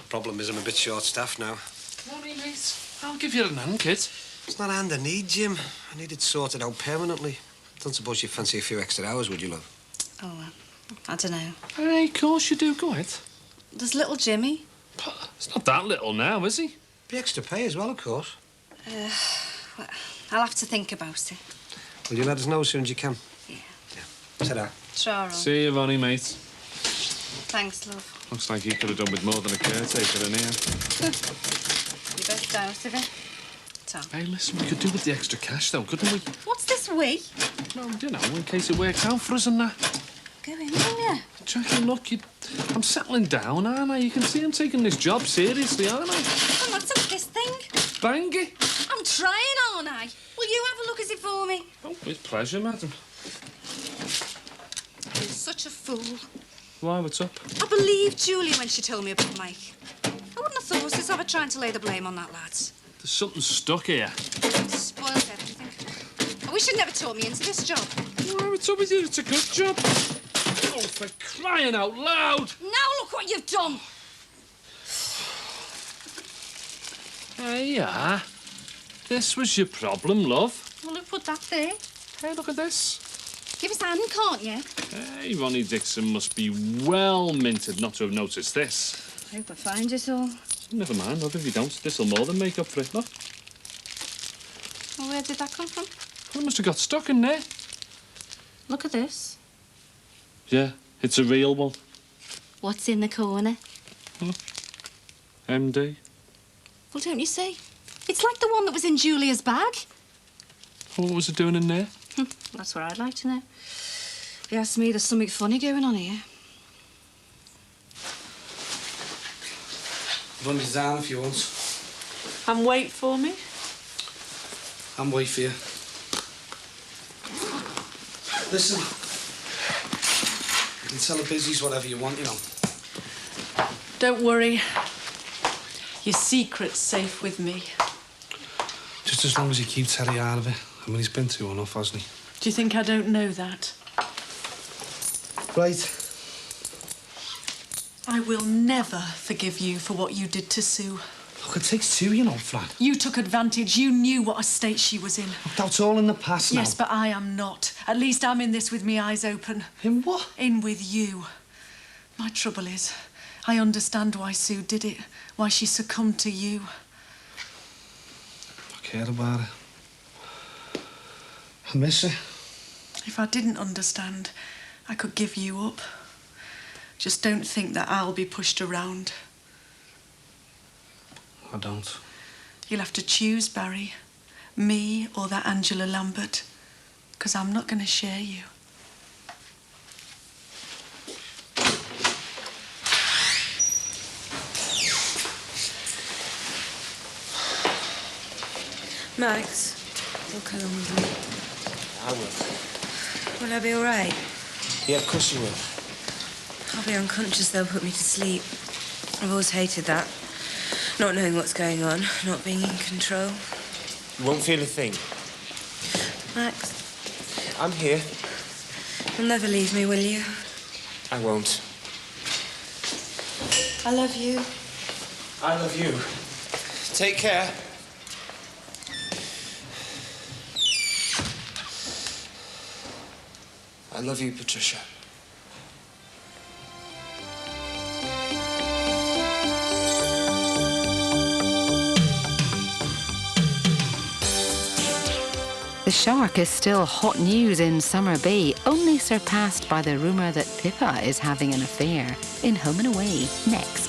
Problem is I'm a bit short-staffed now. Come on, mate. I'll give you a hand, kid. It's not a hand I need, Jim. I need it sorted out permanently. Don't suppose you fancy a few extra hours, would you, love? Oh, I don't know. Hey, of course you do. Go ahead. There's little Jimmy. It's not that little now, is he? Be extra pay as well, of course. Well, I'll have to think about it. Will you let us know as soon as you can? Yeah. Ta-da. Sure. See you, Vonnie, mate. Thanks, love. Looks like he could have done with more than a caretaker in here. You best out of it. Tom. Hey, listen, we could do with the extra cash, though, couldn't we? What's this we? Well, you know, in case it works out for us and that. Go in, will you? Jackie, look, I'm settling down, aren't I? You can see I'm taking this job seriously, aren't I? I'm not to this thing. Bang it. I'm trying, aren't I? Will you have a look at it for me? Oh, with pleasure, madam. You're such a fool. Why, what's up? I believed Julie when she told me about Mike. I wouldn't have thought us ever trying to lay the blame on that lad. There's something stuck here. Spoiled everything. I wish you'd never taught me into this job. Why, what's up with you? It's a good job. Oh, for crying out loud! Now look what you've done! Hey, yeah. This was your problem, love. Well, look, put that there. Hey, look at this. Give us a hand, can't you? Hey, Ronnie Dixon must be well minted not to have noticed this. I hope I find it all. Never mind, love, if you don't, this'll more than make up for it, look. Well, where did that come from? Well, it must have got stuck in there. Look at this. Yeah, it's a real one. What's in the corner? MD. Well, don't you see? It's like the one that was in Julia's bag. What was it doing in there? That's what I'd like to know. If you ask me, there's something funny going on here. Run you down if you want. And wait for me. I'm wait for you. Listen. You can tell the busies whatever you want, you know. Don't worry. Your secret's safe with me. Just as long as you keep Terry out of it. I mean, he's been through enough, hasn't he? Do you think I don't know that? Right. I will never forgive you for what you did to Sue. Look, it takes two, you know, Fran. You took advantage. You knew what a state she was in. Look, that's all in the past now. Yes, but I am not. At least I'm in this with me eyes open. In what? In with you. My trouble is, I understand why Sue did it, why she succumbed to you. I care about it. I miss her. If I didn't understand, I could give you up. Just don't think that I'll be pushed around. I don't. You'll have to choose, Barry. Me or that Angela Lambert. Because I'm not going to share you. Max, walk along with me. I will. Will I be all right? Yeah, of course you will. I'll be unconscious, they'll put me to sleep. I've always hated that. Not knowing what's going on, not being in control. You won't feel a thing. Max, I'm here. you'll never leave me, will you? I won't. I love you. I love you. Take care. I love you, Patricia. The shark is still hot news in Summer Bay, only surpassed by the rumour that Pippa is having an affair. In Home and Away, next.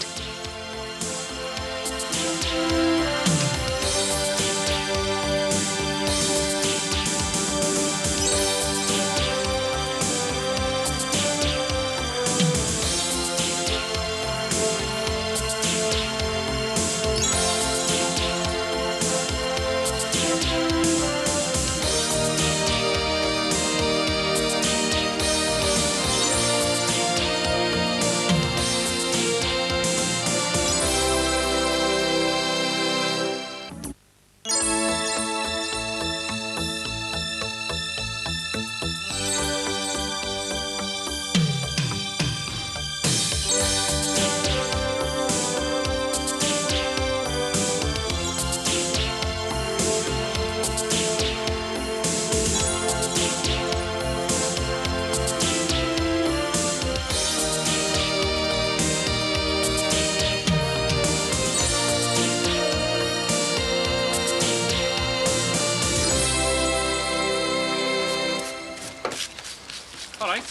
All right.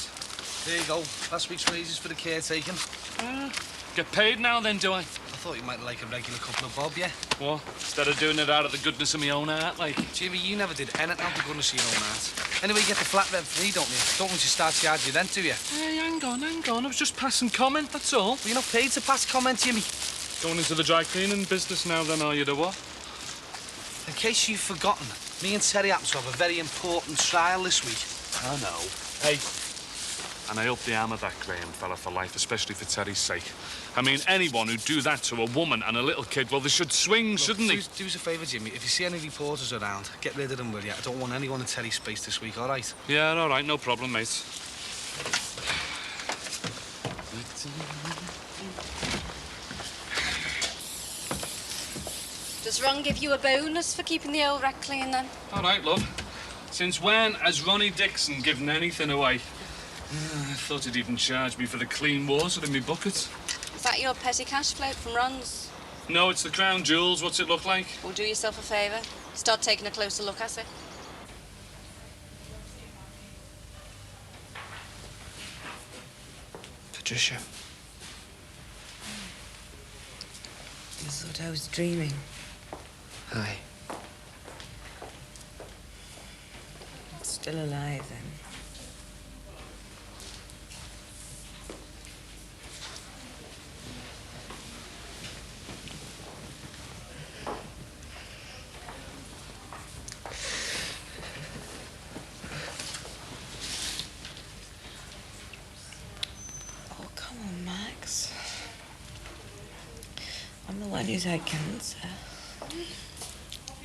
There you go. Last week's wages for the caretaking. Get paid now then, do I? I thought you might like a regular couple of bob, yeah? What? Instead of doing it out of the goodness of my own heart, like? Jimmy, you never did anything out of the goodness of your own heart. Anyway, you get the flat rent free, don't you? Don't want you to start charging you then, do you? Hey, hang on. I was just passing comment, that's all. Well, you're not paid to pass comment, Jimmy. Going into the dry cleaning business now then, are you, the what? In case you've forgotten, me and Terry happen to have a very important trial this week. I know. Hey. And I hope they hammer that Graham fella for life, especially for Terry's sake. I mean, anyone who'd do that to a woman and a little kid, well, they should swing, shouldn't they? Do us a favour, Jimmy. If you see any reporters around, get rid of them, will you? I don't want anyone in Terry's space this week, all right? Yeah, all right, no problem, mate. Does Ron give you a bonus for keeping the old wreck clean, then? All right, love. Since when has Ronnie Dixon given anything away? I thought he'd even charge me for the clean water in my bucket. Is that your petty cash float from Ron's? No, it's the crown jewels. What's it look like? Well, do yourself a favour. Start taking a closer look at it. Patricia. I thought I was dreaming. Hi. It's still alive, then. I'm the one who's had cancer.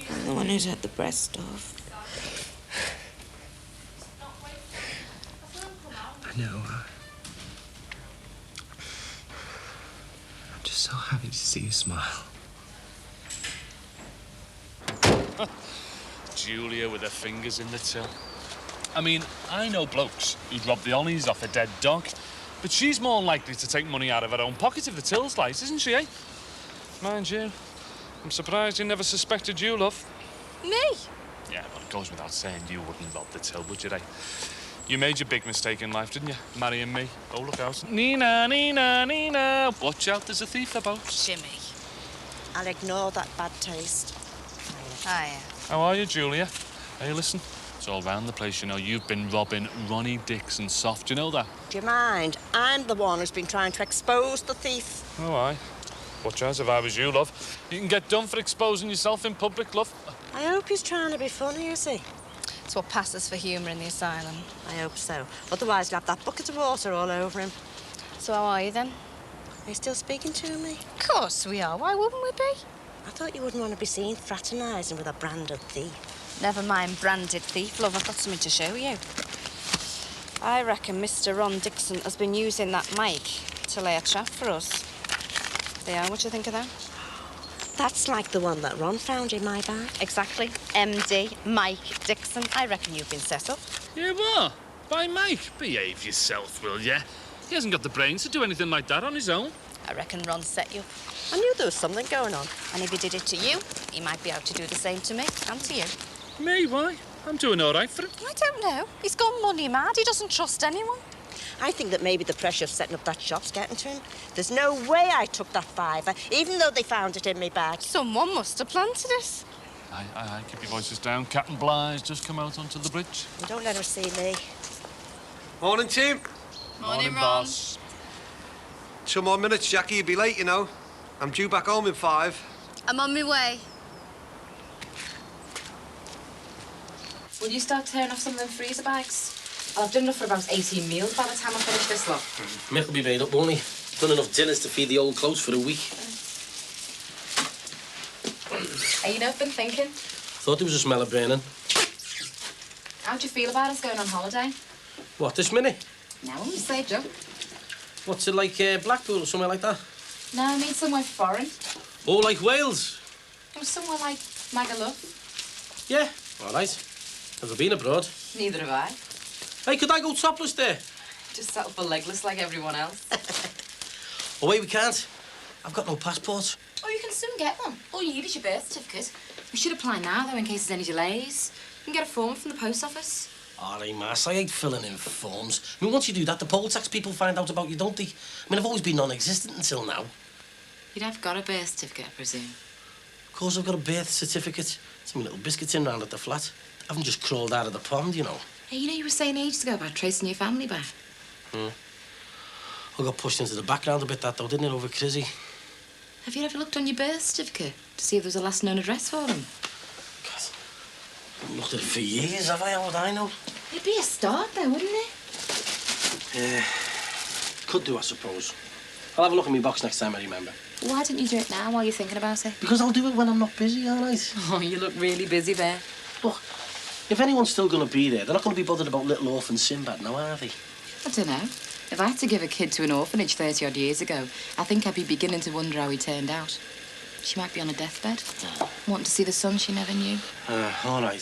I'm the one who's had the breast off. I know. I'm just so happy to see you smile. Julia with her fingers in the till. I mean, I know blokes who'd rob the ollies off a dead dog, but she's more likely to take money out of her own pocket if the till's light, isn't she, eh? Mind you, I'm surprised he never suspected you, love. Me? Yeah, well, it goes without saying you wouldn't rob the till, would you, eh? You made your big mistake in life, didn't you? Marrying me. Oh, look out. Nina, Nina, Nina. Watch out, there's a thief about. Jimmy. I'll ignore that bad taste. Hiya. How are you, Julia? Hey, listen. It's all round the place, you know. You've been robbing Ronnie Dixon soft. Do you know that? Do you mind? I'm the one who's been trying to expose the thief. Oh, aye. Watch out if I was you, love. You can get done for exposing yourself in public, love. I hope he's trying to be funny, is he? It's what passes for humour in the asylum. I hope so. Otherwise, he'll have that bucket of water all over him. So how are you then? Are you still speaking to me? Of course we are. Why wouldn't we be? I thought you wouldn't want to be seen fraternising with a branded thief. Never mind branded thief, love. I've got something to show you. I reckon Mr. Ron Dixon has been using that mic to lay a trap for us. There, what do you think of that? That's like the one that Ron found in my bag. Exactly. MD, Mike Dixon. I reckon you've been set up. Yeah, what? By Mike? Behave yourself, will ya? He hasn't got the brains to do anything like that on his own. I reckon Ron set you up. I knew there was something going on. And if he did it to you, he might be out to do the same to me and to you. Me? Why? I'm doing all right for him. I don't know. He's gone money mad. He doesn't trust anyone. I think that maybe the pressure of setting up that shop's getting to him. There's no way I took that £5, even though they found it in my bag. Someone must have planted it. Aye. Keep your voices down. Captain Bligh's just come out onto the bridge. And don't let her see me. Morning, team. Morning, boss. 2 more minutes, Jackie. You'll be late, you know. I'm due back home in 5. I'm on my way. Will you start tearing off some of them freezer bags? I've done enough for about 18 meals by the time I finish this lot. Mick will be made up, won't he? Done enough dinners to feed the old clothes for a week. Hey, you know, I've been thinking. Thought there was a smell of burning. How do you feel about us going on holiday? What, this minute? No, you say, Joe. What's it like, Blackpool or somewhere like that? No, I mean somewhere foreign. Oh, like Wales? Or somewhere like Magaluf. Yeah, all right. Never been abroad. Neither have I. Hey, could I go topless there? Just settle for legless like everyone else. Oh, wait, we can't. I've got no passport. Oh, you can soon get one. All you need is your birth certificate. We should apply now, though, in case there's any delays. You can get a form from the post office. All right, Mass, I hate filling in forms. I mean, once you do that, the poll tax people find out about you, don't they? I mean, I've always been non-existent until now. You'd have got a birth certificate, I presume. Of course, I've got a birth certificate. It's my little biscuit tin round at the flat. I haven't just crawled out of the pond, you know. Hey, you know you were saying ages ago about tracing your family back. I got pushed into the background a bit, that though, didn't it, over Crizzy? Have you ever looked on your birth certificate to see if there was a last known address for them? God, I haven't looked at it for years, have I? How would I know? It'd be a start, though, wouldn't it? Yeah, could do, I suppose. I'll have a look in my box next time I remember. Why don't you do it now while you're thinking about it? Because I'll do it when I'm not busy, all right? Oh, you look really busy there. Look, if anyone's still going to be there, they're not going to be bothered about little orphan Sinbad now, are they? I don't know. If I had to give a kid to an orphanage 30-odd years ago, I think I'd be beginning to wonder how he turned out. She might be on a deathbed, wanting to see the son she never knew. All right.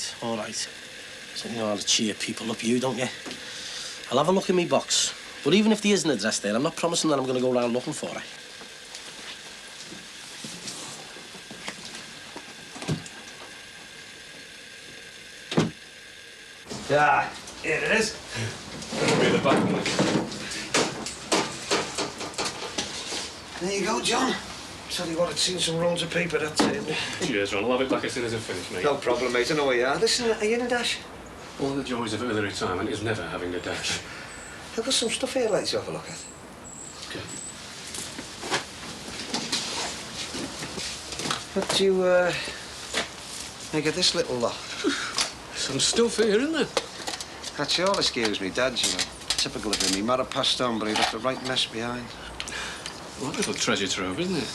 So you know how to cheer people up, you, don't you? I'll have a look in my box. But even if there is an address there, I'm not promising that I'm going to go around looking for it. Yeah, here it is. That'll be the back one. There you go, John. Tell you what, I'd seen some rolls of paper that table. Cheers, Ron. I'll have it back as soon as I've finished, mate. No problem, mate. I know where you are. Listen, are you in a dash? One of the joys of early retirement is never having a dash. I've got some stuff here I'd like to have a look at. Okay. What do you, make of this little lot? Some stuff here, isn't there? That's all excuse me, Dad, you know. Typical of him. He might have passed on, but he left a right mess behind. What a little treasure trove, isn't it?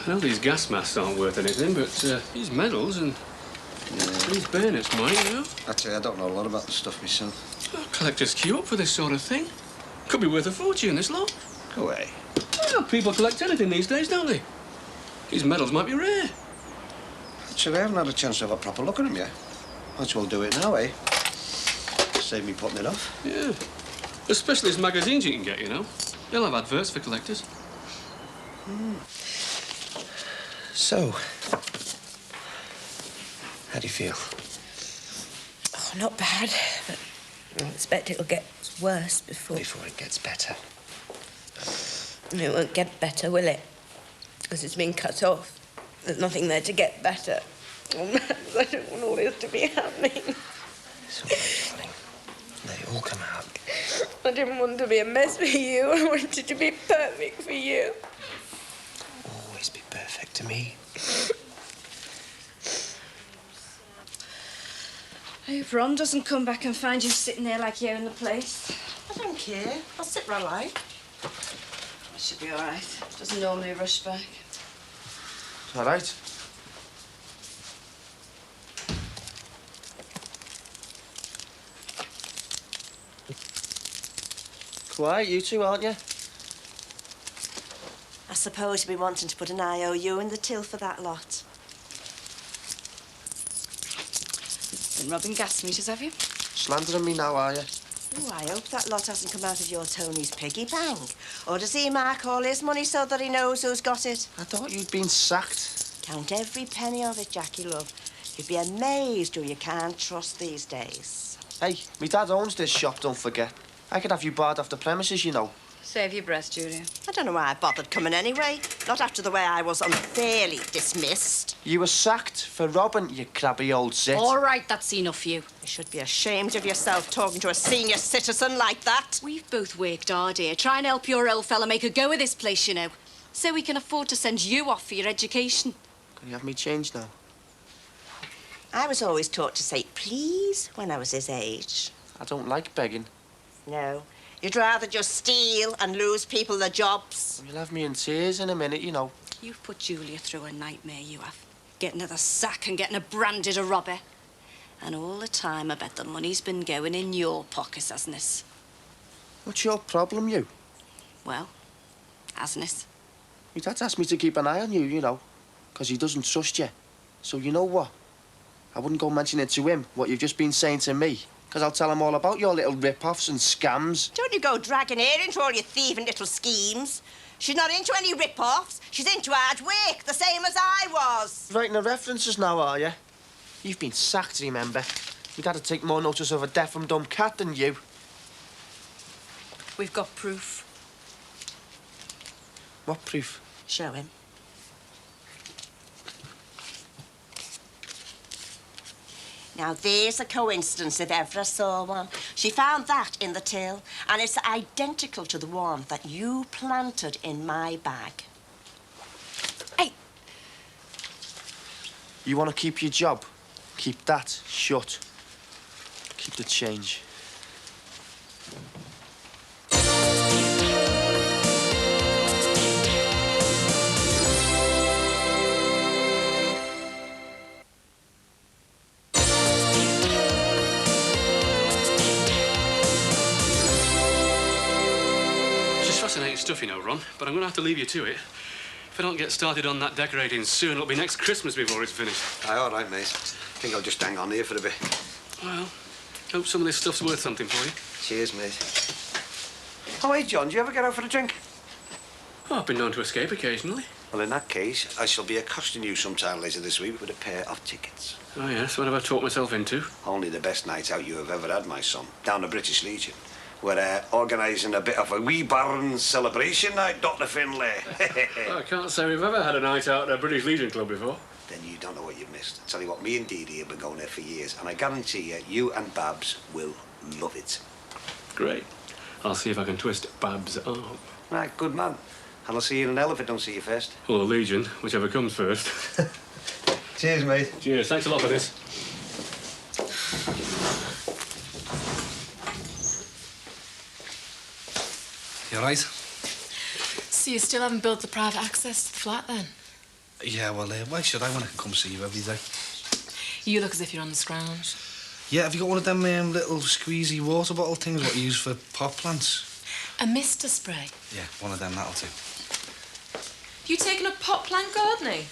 I know these gas masks aren't worth anything, but these medals and these bayonets might, you know. Actually, I don't know a lot about the stuff myself. Well, collectors queue up for this sort of thing. Could be worth a fortune, this lot. Go away. Well, people collect anything these days, don't they? These medals might be rare. Actually, I haven't had a chance to have a proper look at them yet. Might as well do it now, eh? Save me putting it off. Yeah. Especially as magazines you can get, you know. They'll have adverts for collectors. So, how do you feel? Oh, not bad, but I expect it'll get worse before it gets better. It won't get better, will it? Because it's been cut off. There's nothing there to get better. Oh, Max, I don't want all this to be happening. It's all right, darling. Let it all come out. I didn't want to be a mess for you. I wanted to be perfect for you. Always be perfect to me. I hope Ron doesn't come back and find you sitting there like you in the place. I don't care. I'll sit where I like. It should be all right. Doesn't normally rush back. All right. Quiet, you two, aren't you? I suppose you'll be wanting to put an IOU in the till for that lot. Been robbing gas meters, have you? Slandering me now, are you? Oh, I hope that lot hasn't come out of your Tony's piggy bank. Or does he mark all his money so that he knows who's got it? I thought you'd been sacked. Count every penny of it, Jackie, love. You'd be amazed who you can't trust these days. Hey, me dad owns this shop, don't forget. I could have you barred off the premises, you know. Save your breath, Julia. I don't know why I bothered coming anyway. Not after the way I was unfairly dismissed. You were sacked for robbing, you crabby old zit. All right, that's enough for you. You should be ashamed of yourself talking to a senior citizen like that. We've both worked hard here, trying to help your old fella make a go of this place, you know. So we can afford to send you off for your education. Can you have me changed now? I was always taught to say please when I was his age. I don't like begging. No. You'd rather just steal and lose people their jobs. You'll have me in tears in a minute, you know. You've put Julia through a nightmare, you have. Getting her the sack and getting her branded a robber. And all the time, I bet the money's been going in your pockets, hasn't it? What's your problem, you? Well, hasn't it? Your dad asked me to keep an eye on you, you know, because he doesn't trust you. So you know what? I wouldn't go mention it to him, what you've just been saying to me. Because I'll tell him all about your little rip-offs and scams. Don't you go dragging her into all your thieving little schemes. She's not into any rip-offs. She's into hard work, the same as I was. Writing the references now, are you? You've been sacked, remember? You'd have to take more notice of a deaf and dumb cat than you. We've got proof. What proof? Show him. Now, there's a coincidence if ever I saw one. She found that in the till, and it's identical to the one that you planted in my bag. Hey! You want to keep your job? Keep that shut. Keep the change. Fascinating stuff, you know, Ron, but I'm going to have to leave you to it. If I don't get started on that decorating soon, it'll be next Christmas before it's finished. Aye, all right, mate. I think I'll just hang on here for a bit. Well, hope some of this stuff's worth something for you. Cheers, mate. Oh, hey, John, do you ever get out for a drink? Oh, I've been known to escape occasionally. Well, in that case, I shall be accosting you sometime later this week with a pair of tickets. Oh, yes, what have I talked myself into? Only the best night out you have ever had, my son. Down the British Legion. We're organising a bit of a wee barn celebration night, Dr. Finlay. Well, I can't say we've ever had a night out at a British Legion Club before. Then you don't know what you've missed. Tell you what, me and Dee Dee have been going there for years, and I guarantee you, you and Babs will love it. Great. I'll see if I can twist Babs' arm. Right, good man. And I'll see you in hell if I don't see you first. Or the Legion, whichever comes first. Cheers, mate. Cheers. Thanks a lot for this. You all right? So you still haven't built the private access to the flat, then? Yeah, well, why should I when I can come see you every day? You look as if you're on the scrounge. Yeah, have you got one of them little squeezy water bottle things what you use for pot plants? A mister spray. Yeah, one of them, that'll do. You taking up pot plant gardening?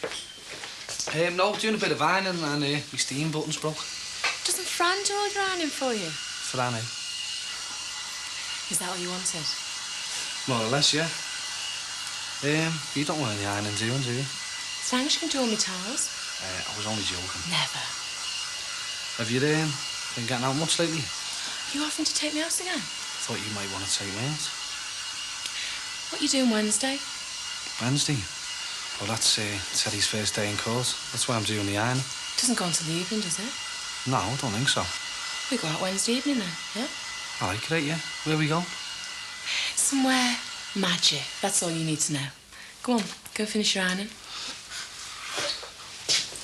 No, doing a bit of ironing and my steam button's broke. Doesn't Fran do all your ironing for you? For Annie. Is that what you wanted? More or less, yeah. You don't want any ironing doing, do you? As long as you can do all my towels. I was only joking. Never. Have you been getting out much lately? You offering to take me out again? Thought you might want to take me out. What you doing Wednesday? Wednesday? Well, that's Teddy's first day in court. That's why I'm doing the iron. Doesn't go until the evening, does it? No, I don't think so. We go out Wednesday evening then, yeah? All right, great, yeah. Where we go? Somewhere magic. That's all you need to know. Go on, go finish your ironing.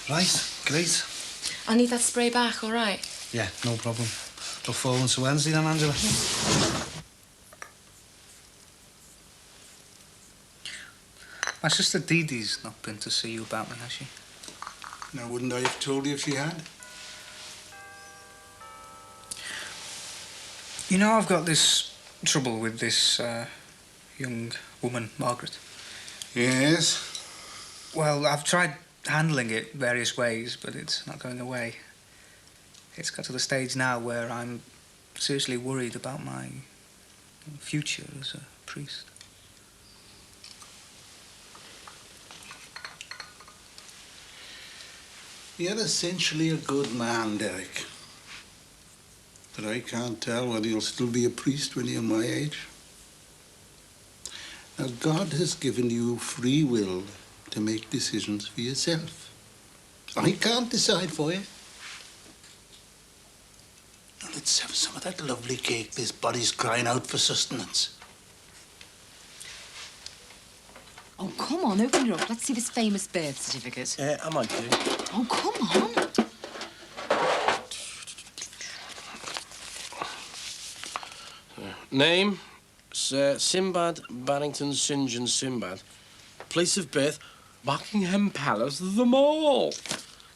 Right, great. I'll need that spray back, all right? Yeah, no problem. Look forward to Wednesday then, Angela. My sister Dee Dee's not been to see you about me, has she? Now, wouldn't I have told you if she had? You know, I've got this trouble with this young woman, Margaret. Yes? Well, I've tried handling it various ways, but it's not going away. It's got to the stage now where I'm seriously worried about my future as a priest. You're essentially a good man, Derek. But I can't tell whether you'll still be a priest when you're my age. Now, God has given you free will to make decisions for yourself. I can't decide for you. Now, let's have some of that lovely cake. This body's crying out for sustenance. Oh, come on, open it up. Let's see this famous birth certificate. I might do. Oh, come on. Name, Sir Sinbad Barrington St. John Sinbad. Place of birth, Buckingham Palace, the Mall.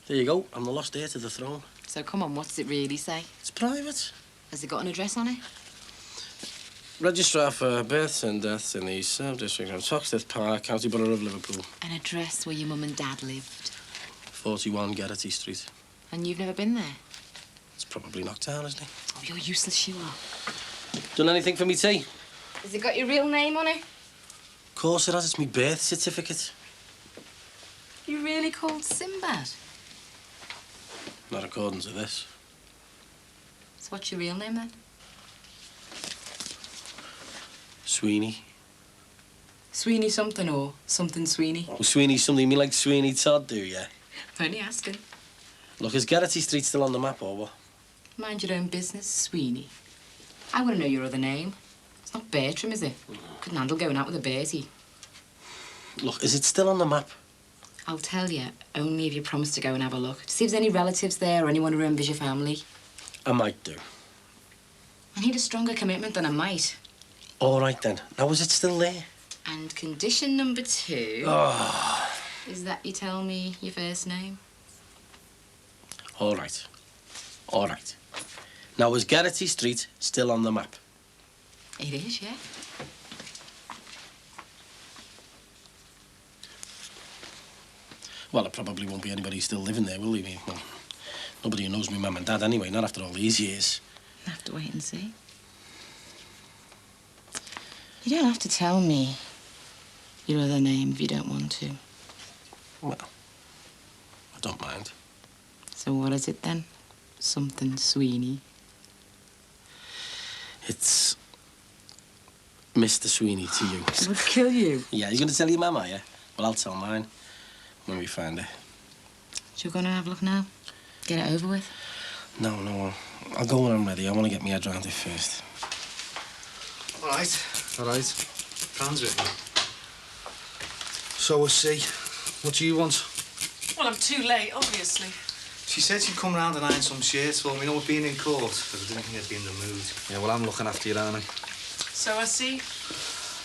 There you go. I'm the lost heir to the throne. So, come on, what does it really say? It's private. Has it got an address on it? Registrar for births and deaths in the Sub-District of Toxteth Park, County Borough of Liverpool. An address where your mum and dad lived. 41 Geraghty Street. And you've never been there? It's probably knocked down, isn't it? Oh, you're useless, you are. Done anything for me tea? Has it got your real name on it? Of course it has. It's my birth certificate. You really called Sinbad? Not according to this. So what's your real name, then? Sweeney. Sweeney something or something Sweeney? Oh, Sweeney something. You mean like Sweeney Todd, do you? Only asking. Look, is Geraghty Street still on the map, or what? Mind your own business, Sweeney. I want to know your other name. It's not Bertram, is it? Couldn't handle going out with a Bertie. Look, is it still on the map? I'll tell you, only if you promise to go and have a look. To see if there's any relatives there or anyone who remembers your family. I might do. I need a stronger commitment than I might. All right, then. Now, is it still there? And condition number 2 is that you tell me your first name. All right. All right. Now, is Geraghty Street still on the map? It is, yeah. Well, there probably won't be anybody still living there, will there? Well, nobody who knows me mum and dad anyway, not after all these years. You'll have to wait and see. You don't have to tell me your other name if you don't want to. Well, I don't mind. So what is it then? Something Sweeney? It's Mr. Sweeney to you. It would kill you. Yeah, you're going to tell your mum, are you? Well, I'll tell mine when we find her. So you're going to have a look now? Get it over with? No, I'll go when I'm ready. I want to get my head round it first. All right. All right. Fran's with me. So we'll see. What do you want? Well, I'm too late, obviously. She said she'd come round and iron some shirts for me, you know, with being in court, because I didn't think I'd be in the mood. Yeah, well, I'm looking after you, aren't I? So I see.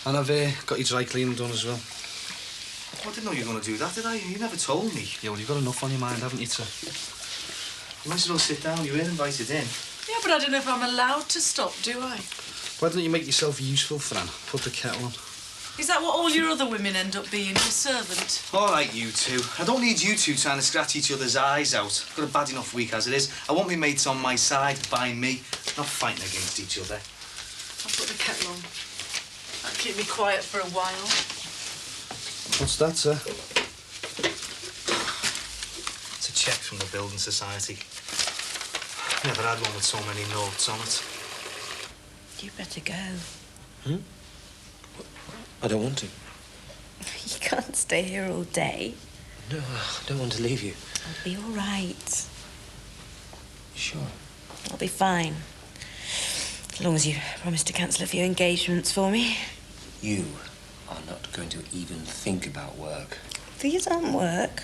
And I've got your dry cleaning done as well. Oh, I didn't know you were going to do that, did I? You never told me. Yeah, well, you've got enough on your mind, haven't you, sir? You might as well sit down. You weren't invited in. Yeah, but I don't know if I'm allowed to stop, do I? Why don't you make yourself useful, Fran? Put the kettle on. Is that what all your other women end up being, your servant? All right, you two. I don't need you two trying to scratch each other's eyes out. I've got a bad enough week as it is. I want my mates on my side, by me, not fighting against each other. I'll put the kettle on. That'll keep me quiet for a while. What's that, sir? It's a cheque from the Building Society. Never had one with so many notes on it. You better go. Hmm? I don't want to. You can't stay here all day. No, I don't want to leave you. I'll be all right. Sure. I'll be fine. As long as you promise to cancel a few engagements for me. You are not going to even think about work. These aren't work.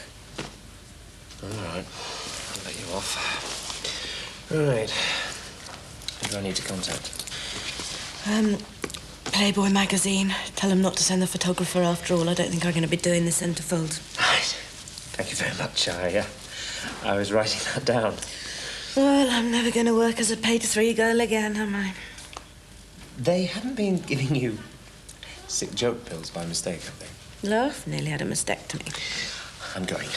All right. I'll let you off. Right. Who do I need to contact? Playboy magazine. Tell them not to send the photographer after all. I don't think I'm going to be doing the centrefold. Right. Thank you very much. I was writing that down. Well, I'm never going to work as a paid-3 girl again, am I? They haven't been giving you sick joke pills by mistake, have they? Love, nearly had a mastectomy. I'm going.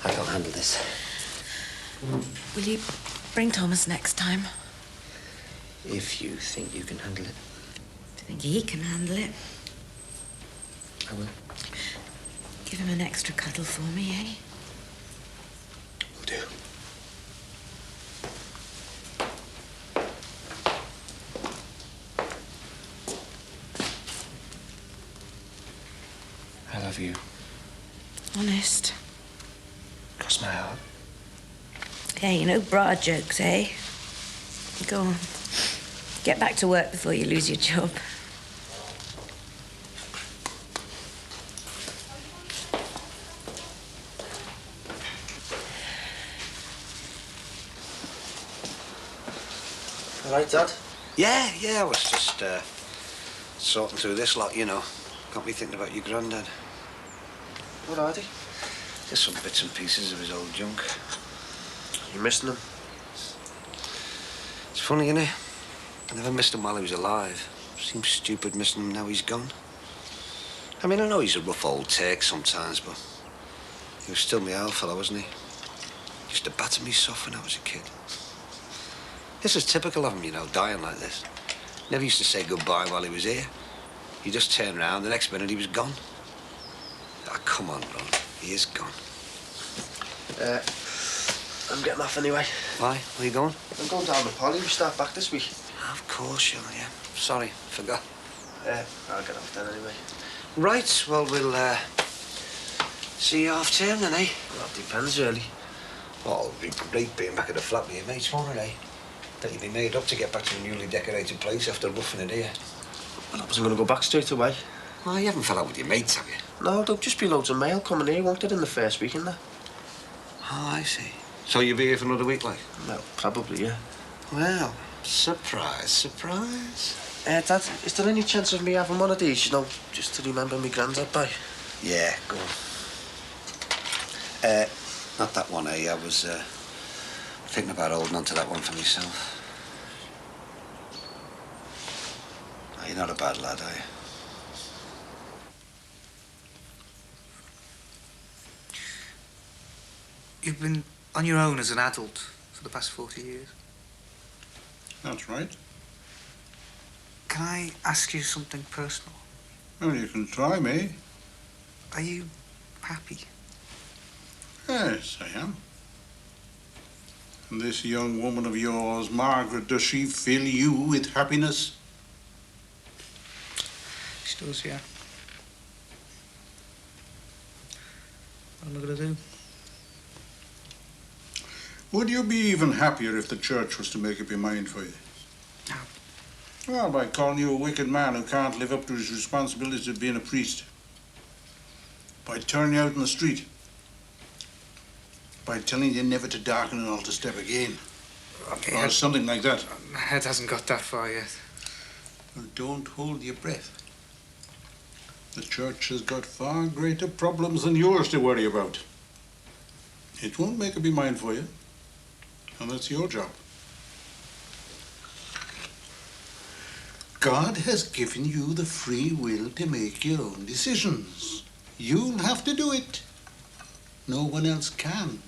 I can't handle this. Will you bring Thomas next time? If you think you can handle it. I think he can handle it. I will. Give him an extra cuddle for me, eh? Will do. I love you. Honest. Cross my heart. Hey, no bra jokes, eh? Go on. Get back to work before you lose your job. All right, Dad? Yeah, I was just sorting through this lot, you know. Got me thinking about your granddad. What are they? Just some bits and pieces of his old junk. You missing him? It's funny, innit? I never missed him while he was alive. Seems stupid missing him now he's gone. I mean, I know he's a rough old take sometimes, but he was still my old fellow, wasn't he? Used to batter me soft when I was a kid. This is typical of him, you know, dying like this. Never used to say goodbye while he was here. He just turned round, the next minute he was gone. Ah, come on, Ron. He is gone. I'm getting off anyway. Why? Where you going? I'm going down to Polly. We start back this week. Of course, yeah. Sorry, forgot. I'll get off then anyway. Right, well, we'll see you half term then, eh? Well, it depends, really. Well, it'd be great being back at the flat with your mates, won't it, eh? Bet you'd be made up to get back to a newly decorated place after roughing it here. Well, I wasn't going to go back straight away. Oh, you haven't fell out with your mates, have you? No, there'll just be loads of mail coming here, won't it, in the first week, innit? Oh, I see. So you'll be here for another week, like? Well, probably, yeah. Well, surprise. Dad, is there any chance of me having one of these, you know, just to remember me granddad by? Yeah, go on. Not that one, eh? I was thinking about holding on to that one for myself. Oh, you're not a bad lad, are you? You've been on your own as an adult for the past 40 years. That's right. Can I ask you something personal? Well, you can try me. Are you happy? Yes, I am. And this young woman of yours, Margaret, does she fill you with happiness? She does, yeah. What am I going to do? Would you be even happier if the church was to make up your mind for you? How? Well, by calling you a wicked man who can't live up to his responsibilities of being a priest. By turning you out in the street. By telling you never to darken an altar step again. Okay, or something like that. My head hasn't got that far yet. Well, don't hold your breath. The church has got far greater problems than yours to worry about. It won't make up your mind for you. And that's your job. God has given you the free will to make your own decisions. You'll have to do it. No one else can.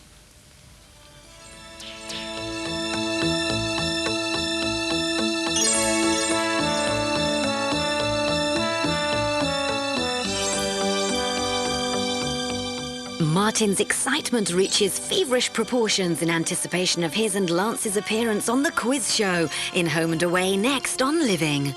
Martin's excitement reaches feverish proportions in anticipation of his and Lance's appearance on the quiz show in Home and Away next on Living.